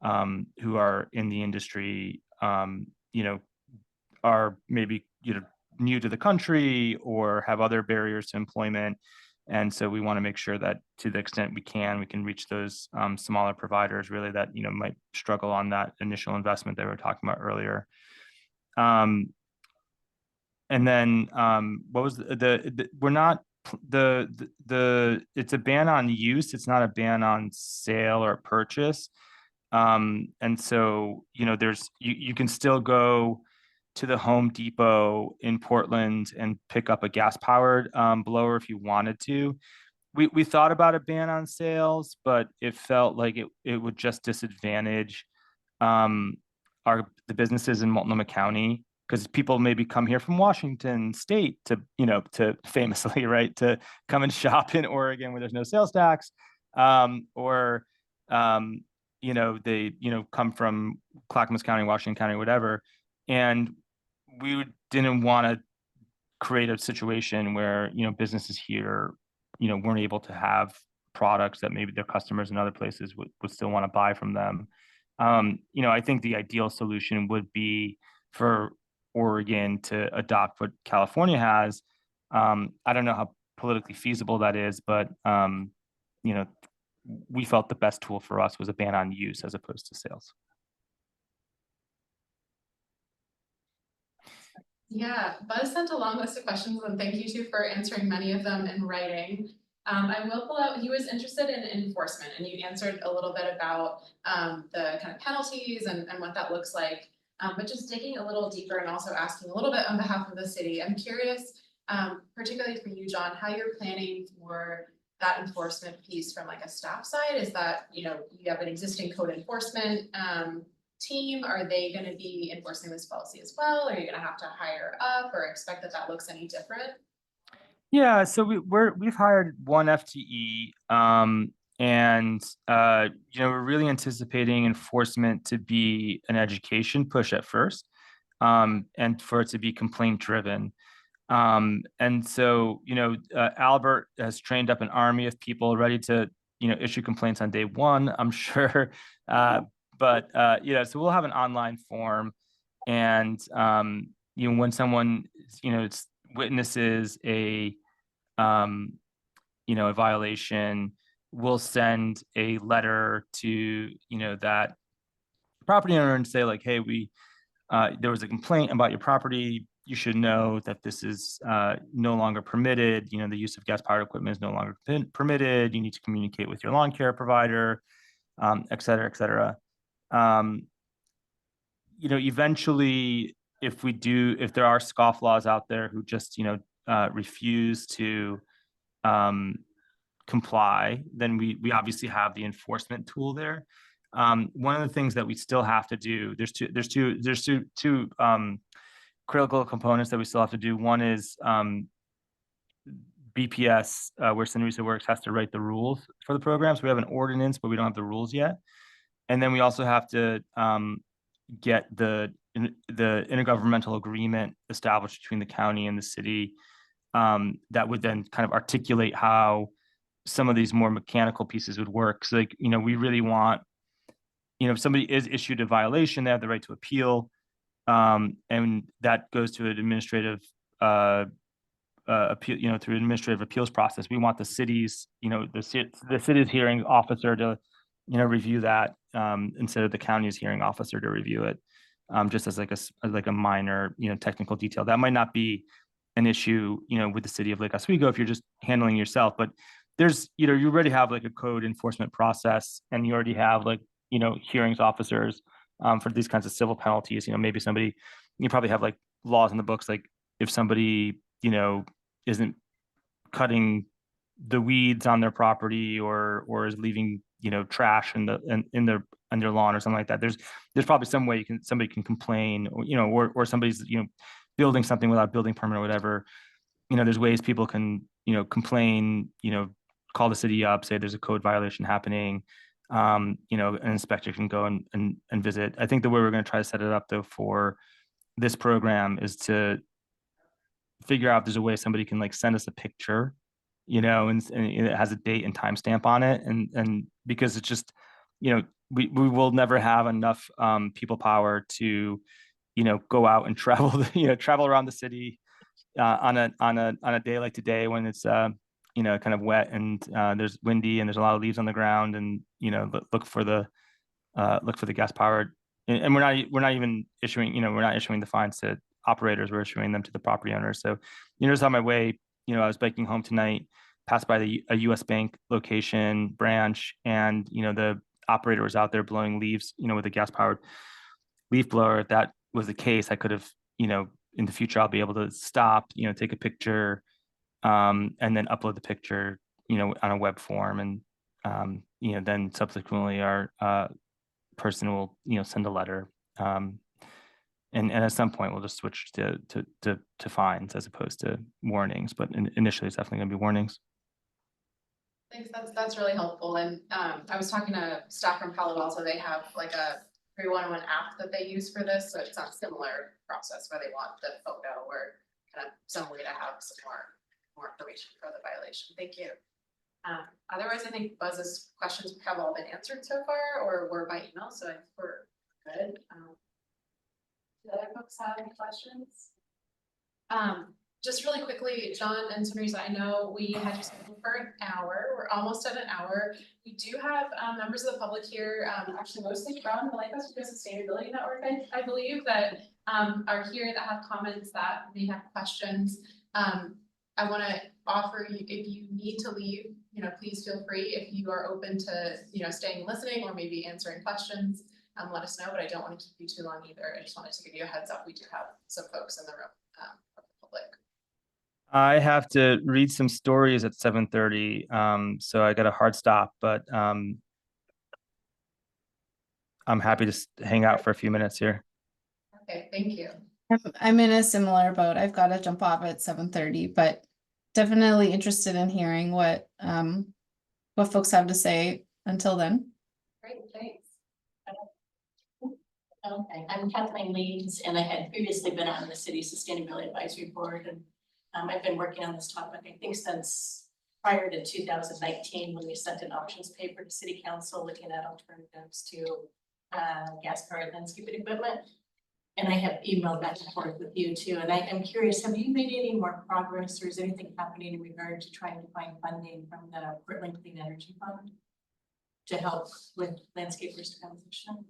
who are in the industry are maybe new to the country or have other barriers to employment. And so we want to make sure that to the extent we can reach those smaller providers really that might struggle on that initial investment that we were talking about earlier. And then what was we're not it's a ban on use, it's not a ban on sale or purchase. And so there's you can still go to the Home Depot in Portland and pick up a gas powered blower if you wanted to. We thought about a ban on sales, but it felt like it would just disadvantage the businesses in Multnomah County, because people maybe come here from Washington State to famously, right, to come and shop in Oregon where there's no sales tax, or they come from Clackamas County, Washington County, whatever. And we didn't want to create a situation where businesses here weren't able to have products that maybe their customers in other places would still want to buy from them. I think the ideal solution would be for Oregon to adopt what California has. I don't know how politically feasible that is, but we felt the best tool for us was a ban on use as opposed to sales. Yeah, Buzz sent a long list of questions, and thank you too for answering many of them in writing. I will pull out, he was interested in enforcement, and you answered a little bit about the kind of penalties and what that looks like. But just digging a little deeper and also asking a little bit on behalf of the city, I'm curious, particularly for you, John, how you're planning for that enforcement piece from like a staff side. Is that, you have an existing code enforcement team? Are they going to be enforcing this policy as well? Are you going to have to hire up or expect that looks any different? Yeah, so we've hired one FTE, and we're really anticipating enforcement to be an education push at first, and for it to be complaint driven. And so Albert has trained up an army of people ready to issue complaints on day one, I'm sure. But so we'll have an online form, and when someone witnesses a violation, we'll send a letter to that property owner and say like, hey, there was a complaint about your property, you should know that this is no longer permitted. You know, the use of gas powered equipment is no longer permitted. You need to communicate with your lawn care provider, et cetera, et cetera. You know, eventually, if there are scofflaws out there who just, you know, refuse to comply, then we obviously have the enforcement tool there. One of the things that we still have to do, there's two critical components that we still have to do. One is BPS, where Sonrisa works, has to write the rules for the programs. We have an ordinance, but we don't have the rules yet. And then we also have to get the intergovernmental agreement established between the county and the city that would then kind of articulate how some of these more mechanical pieces would work. So, like, you know, we really want, you know, if somebody is issued a violation, they have the right to appeal. And that goes to an administrative appeal, you know, through an administrative appeals process. We want the city's, you know, the city's hearing officer to, you know, review that instead of the county's hearing officer to review it, just as like a minor, you know, technical detail. That might not be an issue, you know, with the city of Lake Oswego if you're just handling yourself, but there's, you know, you already have like a code enforcement process, and you already have, like, you know, hearings officers for these kinds of civil penalties. You know, maybe somebody, you probably have like laws in the books, like if somebody, you know, isn't cutting the weeds on their property or is leaving, you know, trash in their lawn or something like that. There's probably some way somebody can complain, or, you know, or somebody's, you know, building something without building permit or whatever. You know, there's ways people can, you know, complain, you know, call the city up, say there's a code violation happening. You know, an inspector can go and visit. I think the way we're going to try to set it up, though, for this program is to figure out if there's a way somebody can, like, send us a picture, you know, and it has a date and timestamp on it, and because it's just, you know, we will never have enough people power to, you know, go out and travel, you know, travel around the city on a day like today when it's you know, kind of wet and there's windy and there's a lot of leaves on the ground, and, you know, look for the gas powered, and we're not even issuing, you know, we're not issuing the fines to operators, we're issuing them to the property owners. So, you know, just on my way, you know, I was biking home tonight, passed by a US Bank location branch, and, you know, the operator was out there blowing leaves, you know, with a gas powered leaf blower. If that was the case, I could have, you know, in the future, I'll be able to stop, you know, take a picture, and then upload the picture, you know, on a web form, and you know, then subsequently our person will, you know, send a letter, and at some point we'll just switch to fines as opposed to warnings, but initially it's definitely going to be warnings. Thanks, that's really helpful. And I was talking to staff from Palo Alto. They have like a 311 app that they use for this, so it's a similar process where they want the photo or kind of some way to have some more information for the violation. Thank you. Otherwise, I think Buzz's questions have all been answered so far, or were by email, so I think we're good. Do other folks have any questions? Just really quickly, John and Sonrisa, I know we had you scheduled for an hour. We're almost at an hour. We do have members of the public here, actually mostly from the Lake Oswego Sustainability Network, I believe, that are here that have comments, that may have questions. I want to offer you, if you need to leave, you know, please feel free. If you are open to, you know, staying listening or maybe answering questions, let us know, but I don't want to keep you too long either. I just wanted to give you a heads up. We do have some folks in the room from the public. I have to read some stories at 7:30, so I got a hard stop, but I'm happy to hang out for a few minutes here. Okay, thank you. I'm in a similar boat. I've got to jump off at 7:30, but definitely interested in hearing what folks have to say until then. Great, thanks. Okay, I'm Kathleen Leeds, and I had previously been on the City Sustainability Advisory Board, and I've been working on this topic, I think, since prior to 2019, when we sent an options paper to City Council looking at alternatives to gas-powered landscaping equipment. And I have emailed back and forth with you too, and I am curious, have you made any more progress, or is anything happening in regard to trying to find funding from the Portland Clean Energy Fund to help with landscapers transition?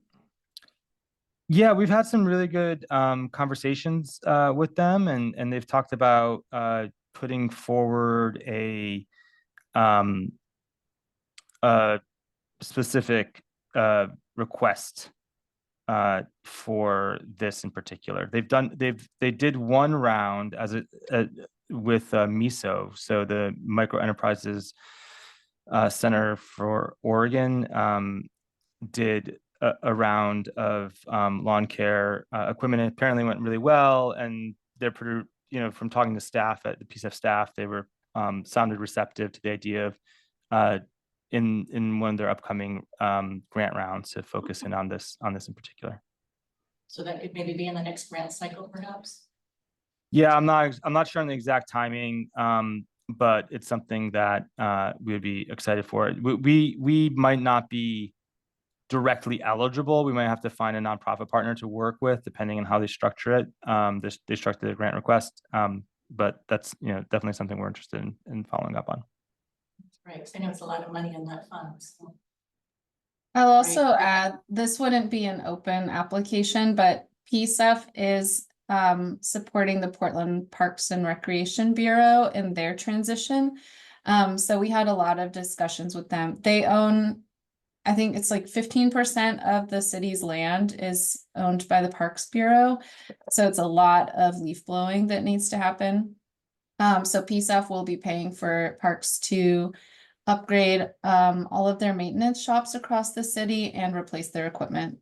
Yeah, we've had some really good conversations with them, and they've talked about putting forward um, a specific request for this in particular. They did one round as with MISO, so the Micro Enterprises Center for Oregon did a round of lawn care equipment. It apparently went really well, and they're pretty, from talking to staff at the PSF staff, they were sounded receptive to the idea of in one of their upcoming grant rounds to focus in on this in particular. So that could maybe be in the next grant cycle, perhaps? Yeah, I'm not sure on the exact timing, but it's something that we would be excited for. We might not be directly eligible. We might have to find a nonprofit partner to work with, depending on how they structure it. They structure the grant request, but that's definitely something we're interested in following up on. Right, because I know it's a lot of money in that fund. So. I'll also add, this wouldn't be an open application, but PSF is supporting the Portland Parks and Recreation Bureau in their transition. So we had a lot of discussions with them. They own, I think it's like 15% of the city's land is owned by the Parks Bureau. So it's a lot of leaf blowing that needs to happen. So PSF will be paying for parks to upgrade all of their maintenance shops across the city and replace their equipment.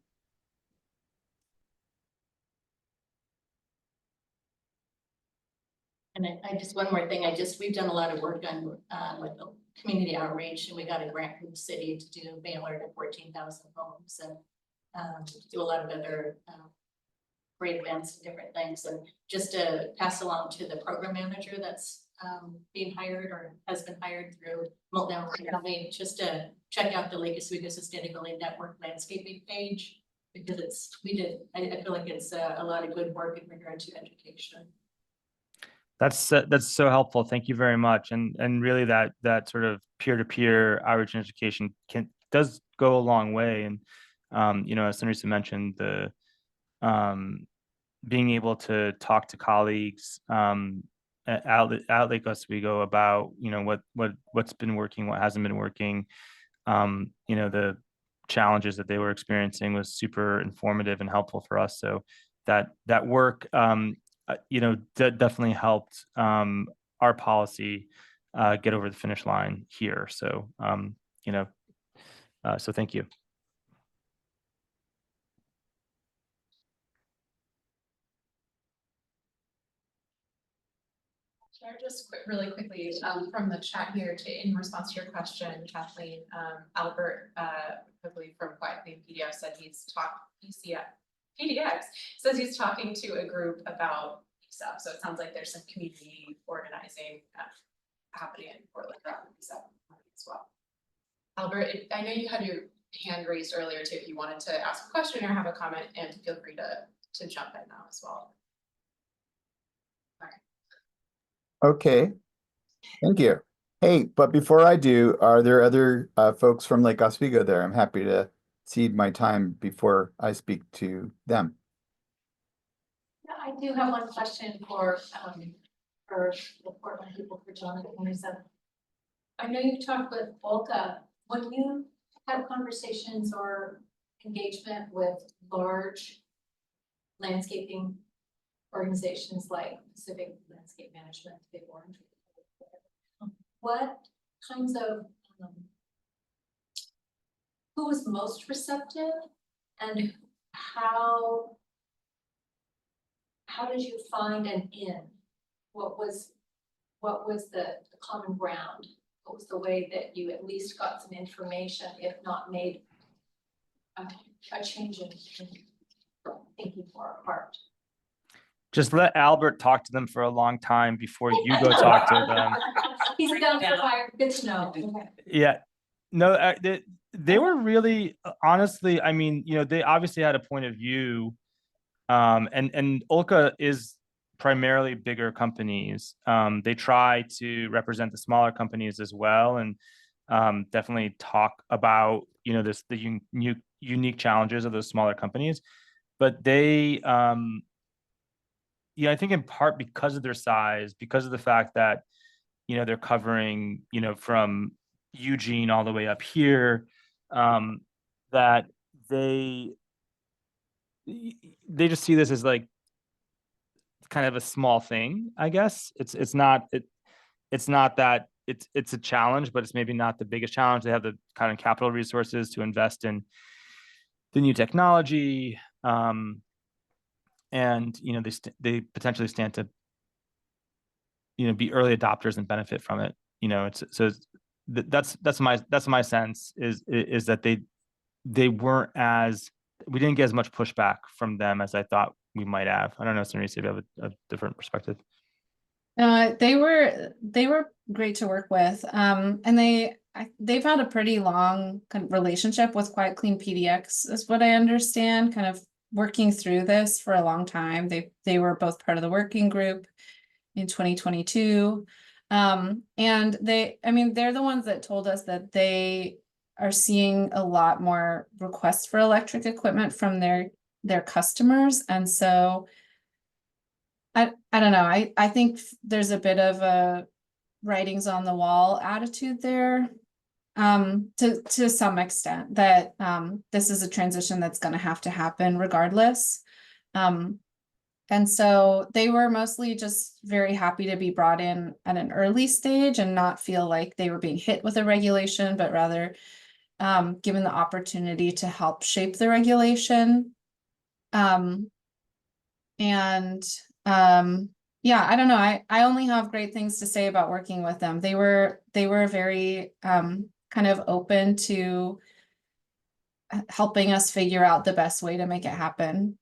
And I just, one more thing, we've done a lot of work on with the community outreach, and we got a grant from the city to do mailer to 14,000 homes and do a lot of other great events and different things. And just to pass along to the program manager that's being hired or has been hired through Multnomah, just to check out the Oswego Sustainability Network landscaping page, because I feel like it's a lot of good work in regard to education. That's so helpful. Thank you very much. And really that sort of peer-to-peer outreach and education does go a long way. And as Sonrisa mentioned, the being able to talk to colleagues at Lake Oswego about what's been working, what hasn't been working, the challenges that they were experiencing was super informative and helpful for us. So that work definitely helped our policy get over the finish line here. So so thank you. Share just really quickly from the chat here in response to your question, Kathleen, Albert, I believe from Quiet Clean PDF said PDX says he's talking to a group about PSF. So it sounds like there's some community organizing happening in Portland around PSF as well. Albert, I know you had your hand raised earlier too, if you wanted to ask a question or have a comment, and feel free to jump in now as well. Okay, thank you. Hey, but before I do, are there other folks from Lake Oswego there? I'm happy to cede my time before I speak to them. Yeah, I do have one question for the Portland people, for John and Sonrisa. I know you talked with Olga. When you have conversations or engagement with large landscaping organizations like Pacific Landscape Management, Big Orange, what kinds of who was most receptive, and how did you find an in? What was the common ground? What was the way that you at least got some information, if not made a change in thinking for our part? Just let Albert talk to them for a long time before you go talk to them. He's down for fire. Good to know. Okay. Yeah, no, they were really, honestly, I mean, they obviously had a point of view, and Olka is primarily bigger companies. They try to represent the smaller companies as well, and definitely talk about the unique challenges of those smaller companies. but they, I think in part because of their size, because of the fact that, they're covering, from Eugene all the way up here, that they just see this as like kind of a small thing, I guess. It's not that it's a challenge, but it's maybe not the biggest challenge. They have the kind of capital resources to invest in the new technology, and they potentially stand to be early adopters and benefit from it. That's my sense is that we didn't get as much pushback from them as I thought we might have. I don't know, Sonrisa, if you have a different perspective. They were great to work with. And they've had a pretty long kind of relationship with Quiet Clean PDX, is what I understand, kind of working through this for a long time. They were both part of the working group in 2022. And they're the ones that told us that they are seeing a lot more requests for electric equipment from their customers. And so I don't know. I think there's a bit of a writings on the wall attitude there, to some extent, that this is a transition that's going to have to happen regardless. And so they were mostly just very happy to be brought in at an early stage and not feel like they were being hit with a regulation, but rather given the opportunity to help shape the regulation. Yeah, I don't know. I only have great things to say about working with them. They were very kind of open to helping us figure out the best way to make it happen.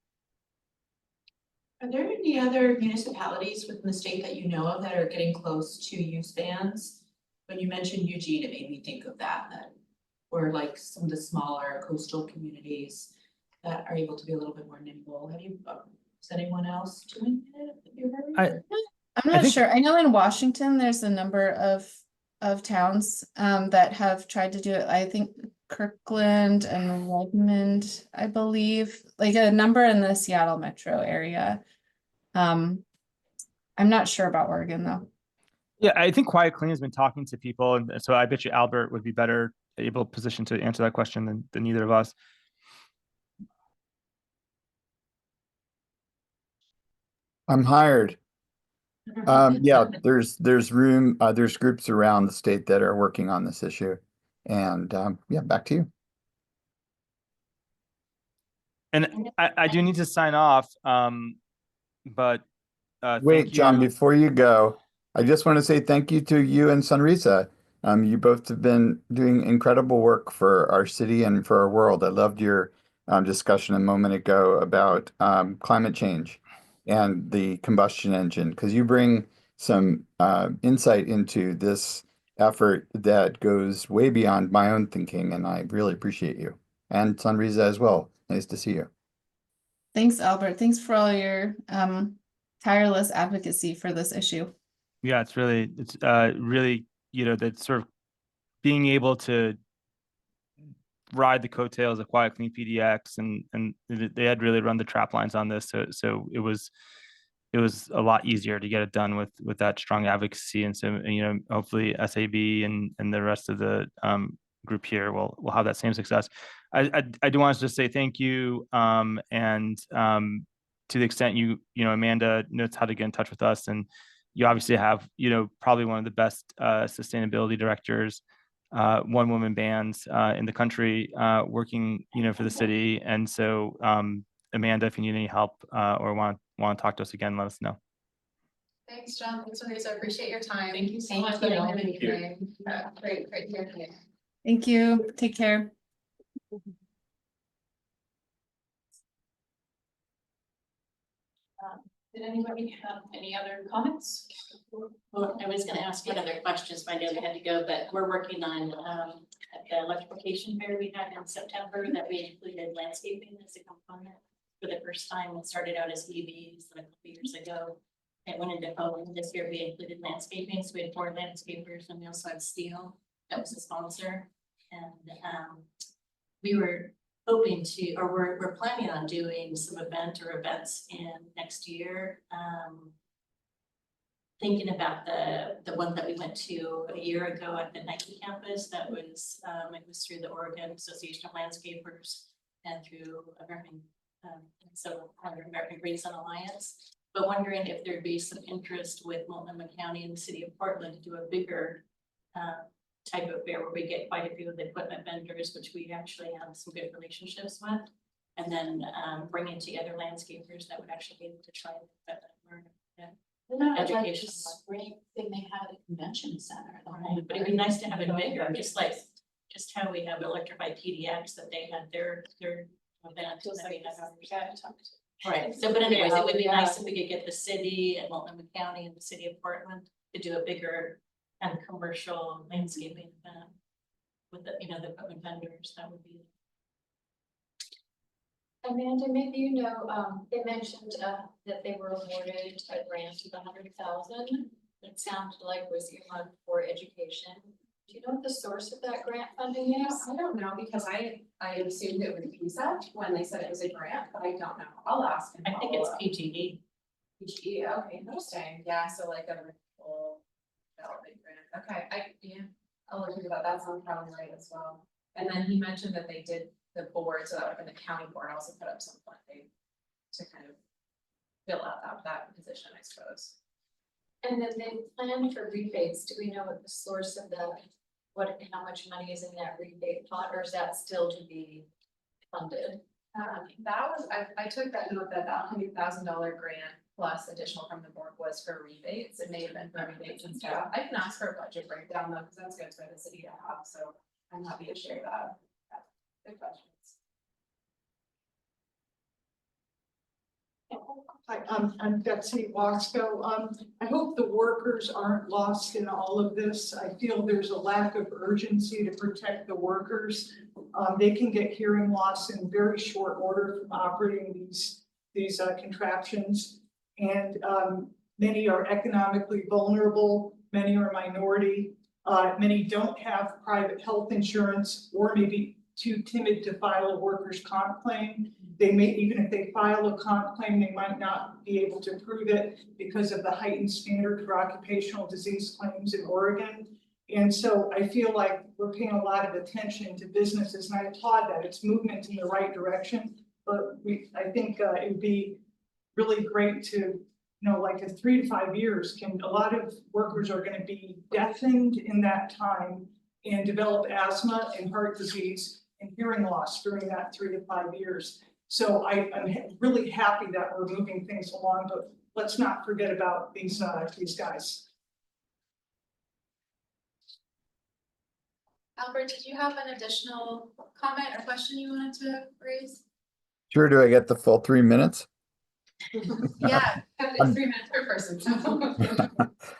Are there any other municipalities within the state that you know of that are getting close to use bans? When you mentioned Eugene, it made me think of that, or like some of the smaller coastal communities that are able to be a little bit more nimble. Is anyone else doing it? Have you heard? I'm not sure. I know in Washington, there's a number of towns that have tried to do it. I think Kirkland and Redmond, I believe, like a number in the Seattle metro area. I'm not sure about Oregon though. Yeah, I think Quiet Clean has been talking to people, and so I bet you Albert would be better positioned to answer that question than either of us. I'm hired. Yeah, there's room, there's groups around the state that are working on this issue. And yeah, back to you. And I do need to sign off, but Wait, John, before you go, I just want to say thank you to you and Sonrisa. You both have been doing incredible work for our city and for our world. I loved your discussion a moment ago about climate change and the combustion engine, because you bring some insight into this effort that goes way beyond my own thinking, and I really appreciate you. And Sonrisa as well. Nice to see you. Thanks, Albert. Thanks for all your tireless advocacy for this issue. Yeah, it's really, that sort of being able to ride the coattails of Quiet Clean PDX, and they had really run the trap lines on this, so it was a lot easier to get it done with that strong advocacy. And so hopefully SAB and the rest of the group here will have that same success. I do want to just say thank you, and to the extent Amanda knows how to get in touch with us, and you obviously have probably one of the best sustainability directors, one-woman bands in the country, working for the city. And so Amanda, if you need any help or want to talk to us again, let us know. Thanks, John. Thanks, Sonrisa. I appreciate your time. Thank you so Thank much. you. Thank you. Great to hear from you. Thank you. Take care. Did anybody have any other comments? Well, I was gonna ask what other questions, but I know they had to go, but we're working on the electrification fair we had in September, that we included landscaping as a component. For the first time, it started out as EVs a couple years ago. It went into Kaufman. This year we included landscaping, so we had 4 landscapers, and we also had Steel that was a sponsor. And we were hoping to, or we're planning on doing some events in next year. Thinking about the one that we went to a year ago at the Nike campus, that was, it was through the Oregon Association of Landscapers and through American, American Green Sun Alliance. But wondering if there'd be some interest with Multnomah County and the city of Portland to do a bigger type of fair where we get quite a few of the equipment vendors, which we actually have some good relationships with. And then bringing together landscapers that would actually be able to try and learn. Education. Great thing they have at the convention center. Right, but it'd be nice to have it bigger, just how we have electrified PDX, that they had their event. that we had. Right, so but anyways, it would be nice if we could get the city and Multnomah County and the city of Portland to do a bigger kind of commercial landscaping event with the, the equipment vendors. That would be. Amanda, maybe you know, they mentioned that they were awarded a grant of $100,000. It sounded like was earmarked for education. Do you know what the source of that grant funding is? I don't know, because I assumed it was PSA when they said it was a grant, but I don't know. I'll ask. And I think it's follow up. PGE. PGE, okay, interesting. Yeah, so like a full development grant. Okay, I'll look into that. That sounds probably right as well. And then he mentioned that they did the board, so that would have been the county board, also put up some funding to kind of fill out that position, I suppose. And then they planned for rebates. Do we know what the source of how much money is in that rebate pot, or is that still to be funded? That was, I took that note that $100,000 grant plus additional from the board was for rebates. It may have been for rebates and stuff. I can ask for a budget breakdown though, because that's good for the city to have, so I'm happy to share that. Good questions. Hi, I'm Betsy Wasco. I hope the workers aren't lost in all of this. I feel there's a lack of urgency to protect the workers. They can get hearing loss in very short order from operating these contraptions. And many are economically vulnerable, many are minority, many don't have private health insurance or maybe too timid to file a workers' comp claim. They may, even if they file a comp claim, they might not be able to prove it because of the heightened standard for occupational disease claims in Oregon. And so I feel like we're paying a lot of attention to businesses, and I applaud that. It's movement in the right direction, but I think it would be really great to, like a 3 to 5 years, a lot of workers are going to be deafened in that time and develop asthma and heart disease and hearing loss during that 3 to 5 years. So I'm really happy that we're moving things along, but let's not forget about these guys. Albert, did you have an additional comment or question you wanted to raise? Sure, do I get the full 3 minutes? Yeah, it's 3 minutes per person. So.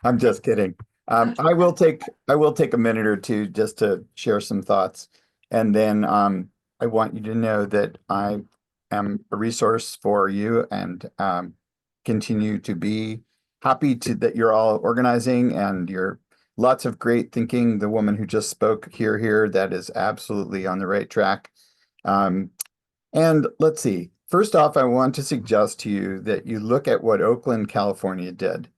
I'm just kidding. I will take a minute or two just to share some thoughts. And then I want you to know that I am a resource for you and continue to be happy that you're all organizing and you're lots of great thinking. The woman who just spoke here, that is absolutely on the right track. And let's see. First off, I want to suggest to you that you look at what Oakland, California did.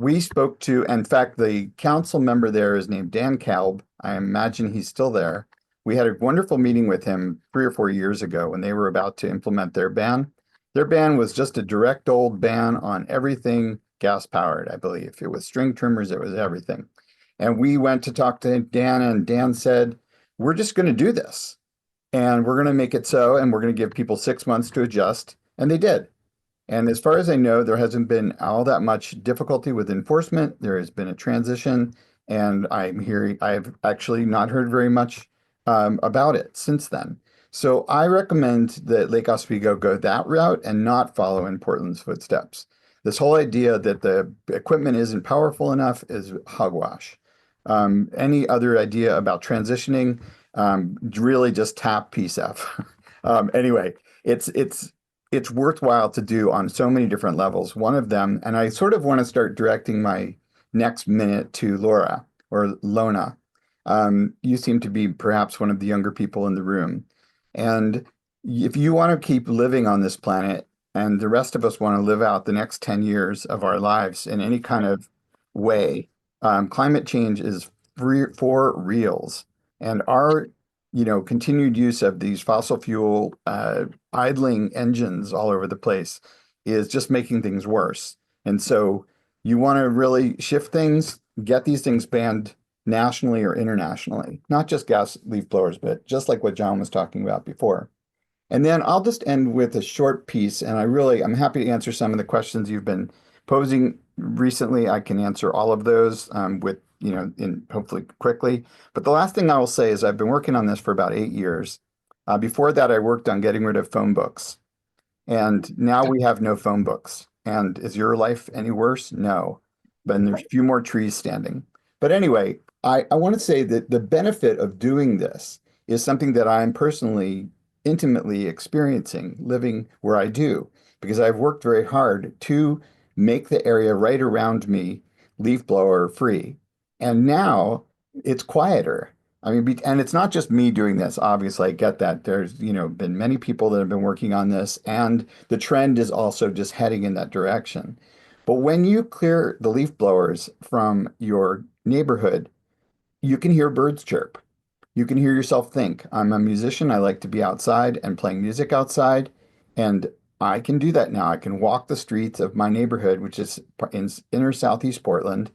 We spoke to, in fact, the council member there is named Dan Kalb. I imagine he's still there. We had a wonderful meeting with him 3 or 4 years ago when they were about to implement their ban. Their ban was just a direct old ban on everything gas powered, I believe. It was string trimmers, it was everything. And we went to talk to Dan, and Dan said, we're just going to do this. And we're going to make it so, and we're going to give people 6 months to adjust. And they did. And as far as I know, there hasn't been all that much difficulty with enforcement. There has been a transition, and I've actually not heard very much about it since then. So I recommend that Lake Oswego go that route and not follow in Portland's footsteps. This whole idea that the equipment isn't powerful enough is hogwash. Any other idea about transitioning, really just tap PSF. Anyway, it's worthwhile to do on so many different levels. One of them, and I sort of want to start directing my next minute to Laura or Lona. You seem to be perhaps one of the younger people in the room. And if you want to keep living on this planet and the rest of us want to live out the next 10 years of our lives in any kind of way, climate change is for reals. And our, continued use of these fossil fuel idling engines all over the place is just making things worse. And so you want to really shift things, get these things banned nationally or internationally, not just gas leaf blowers, but just like what John was talking about before. And then I'll just end with a short piece, and I'm happy to answer some of the questions you've been posing recently. I can answer all of those in hopefully quickly. But the last thing I will say is I've been working on this for about 8 years. Before that, I worked on getting rid of phone books. And now we have no phone books. And is your life any worse? No. But there's a few more trees standing. But anyway, I want to say that the benefit of doing this is something that I'm personally intimately experiencing living where I do, because I've worked very hard to make the area right around me leaf blower free. And now it's quieter. I mean, and it's not just me doing this. Obviously, I get that there's, been many people that have been working on this, and the trend is also just heading in that direction. But when you clear the leaf blowers from your neighborhood, you can hear birds chirp. You can hear yourself think. I'm a musician. I like to be outside and playing music outside. And I can do that now. I can walk the streets of my neighborhood, which is in inner Southeast Portland.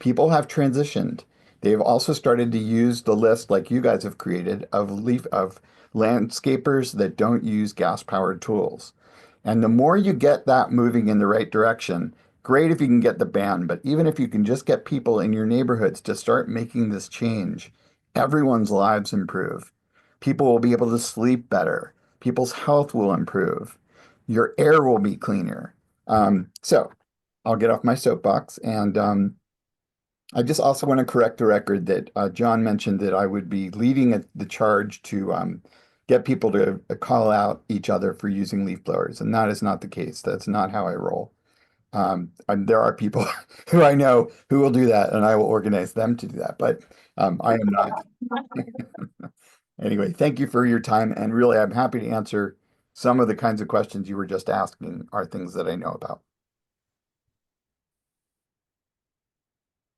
People have transitioned. They've also started to use the list like you guys have created of landscapers that don't use gas-powered tools. And the more you get that moving in the right direction, great if you can get the ban, but even if you can just get people in your neighborhoods to start making this change, everyone's lives improve. People will be able to sleep better. People's health will improve. Your air will be cleaner. So I'll get off my soapbox. And I just also want to correct the record that John mentioned that I would be leading the charge to get people to call out each other for using leaf blowers. And that is not the case. That's not how I roll. There are people who I know who will do that, and I will organize them to do that. But I am not. Anyway, thank you for your time. And really, I'm happy to answer some of the kinds of questions you were just asking are things that I know about.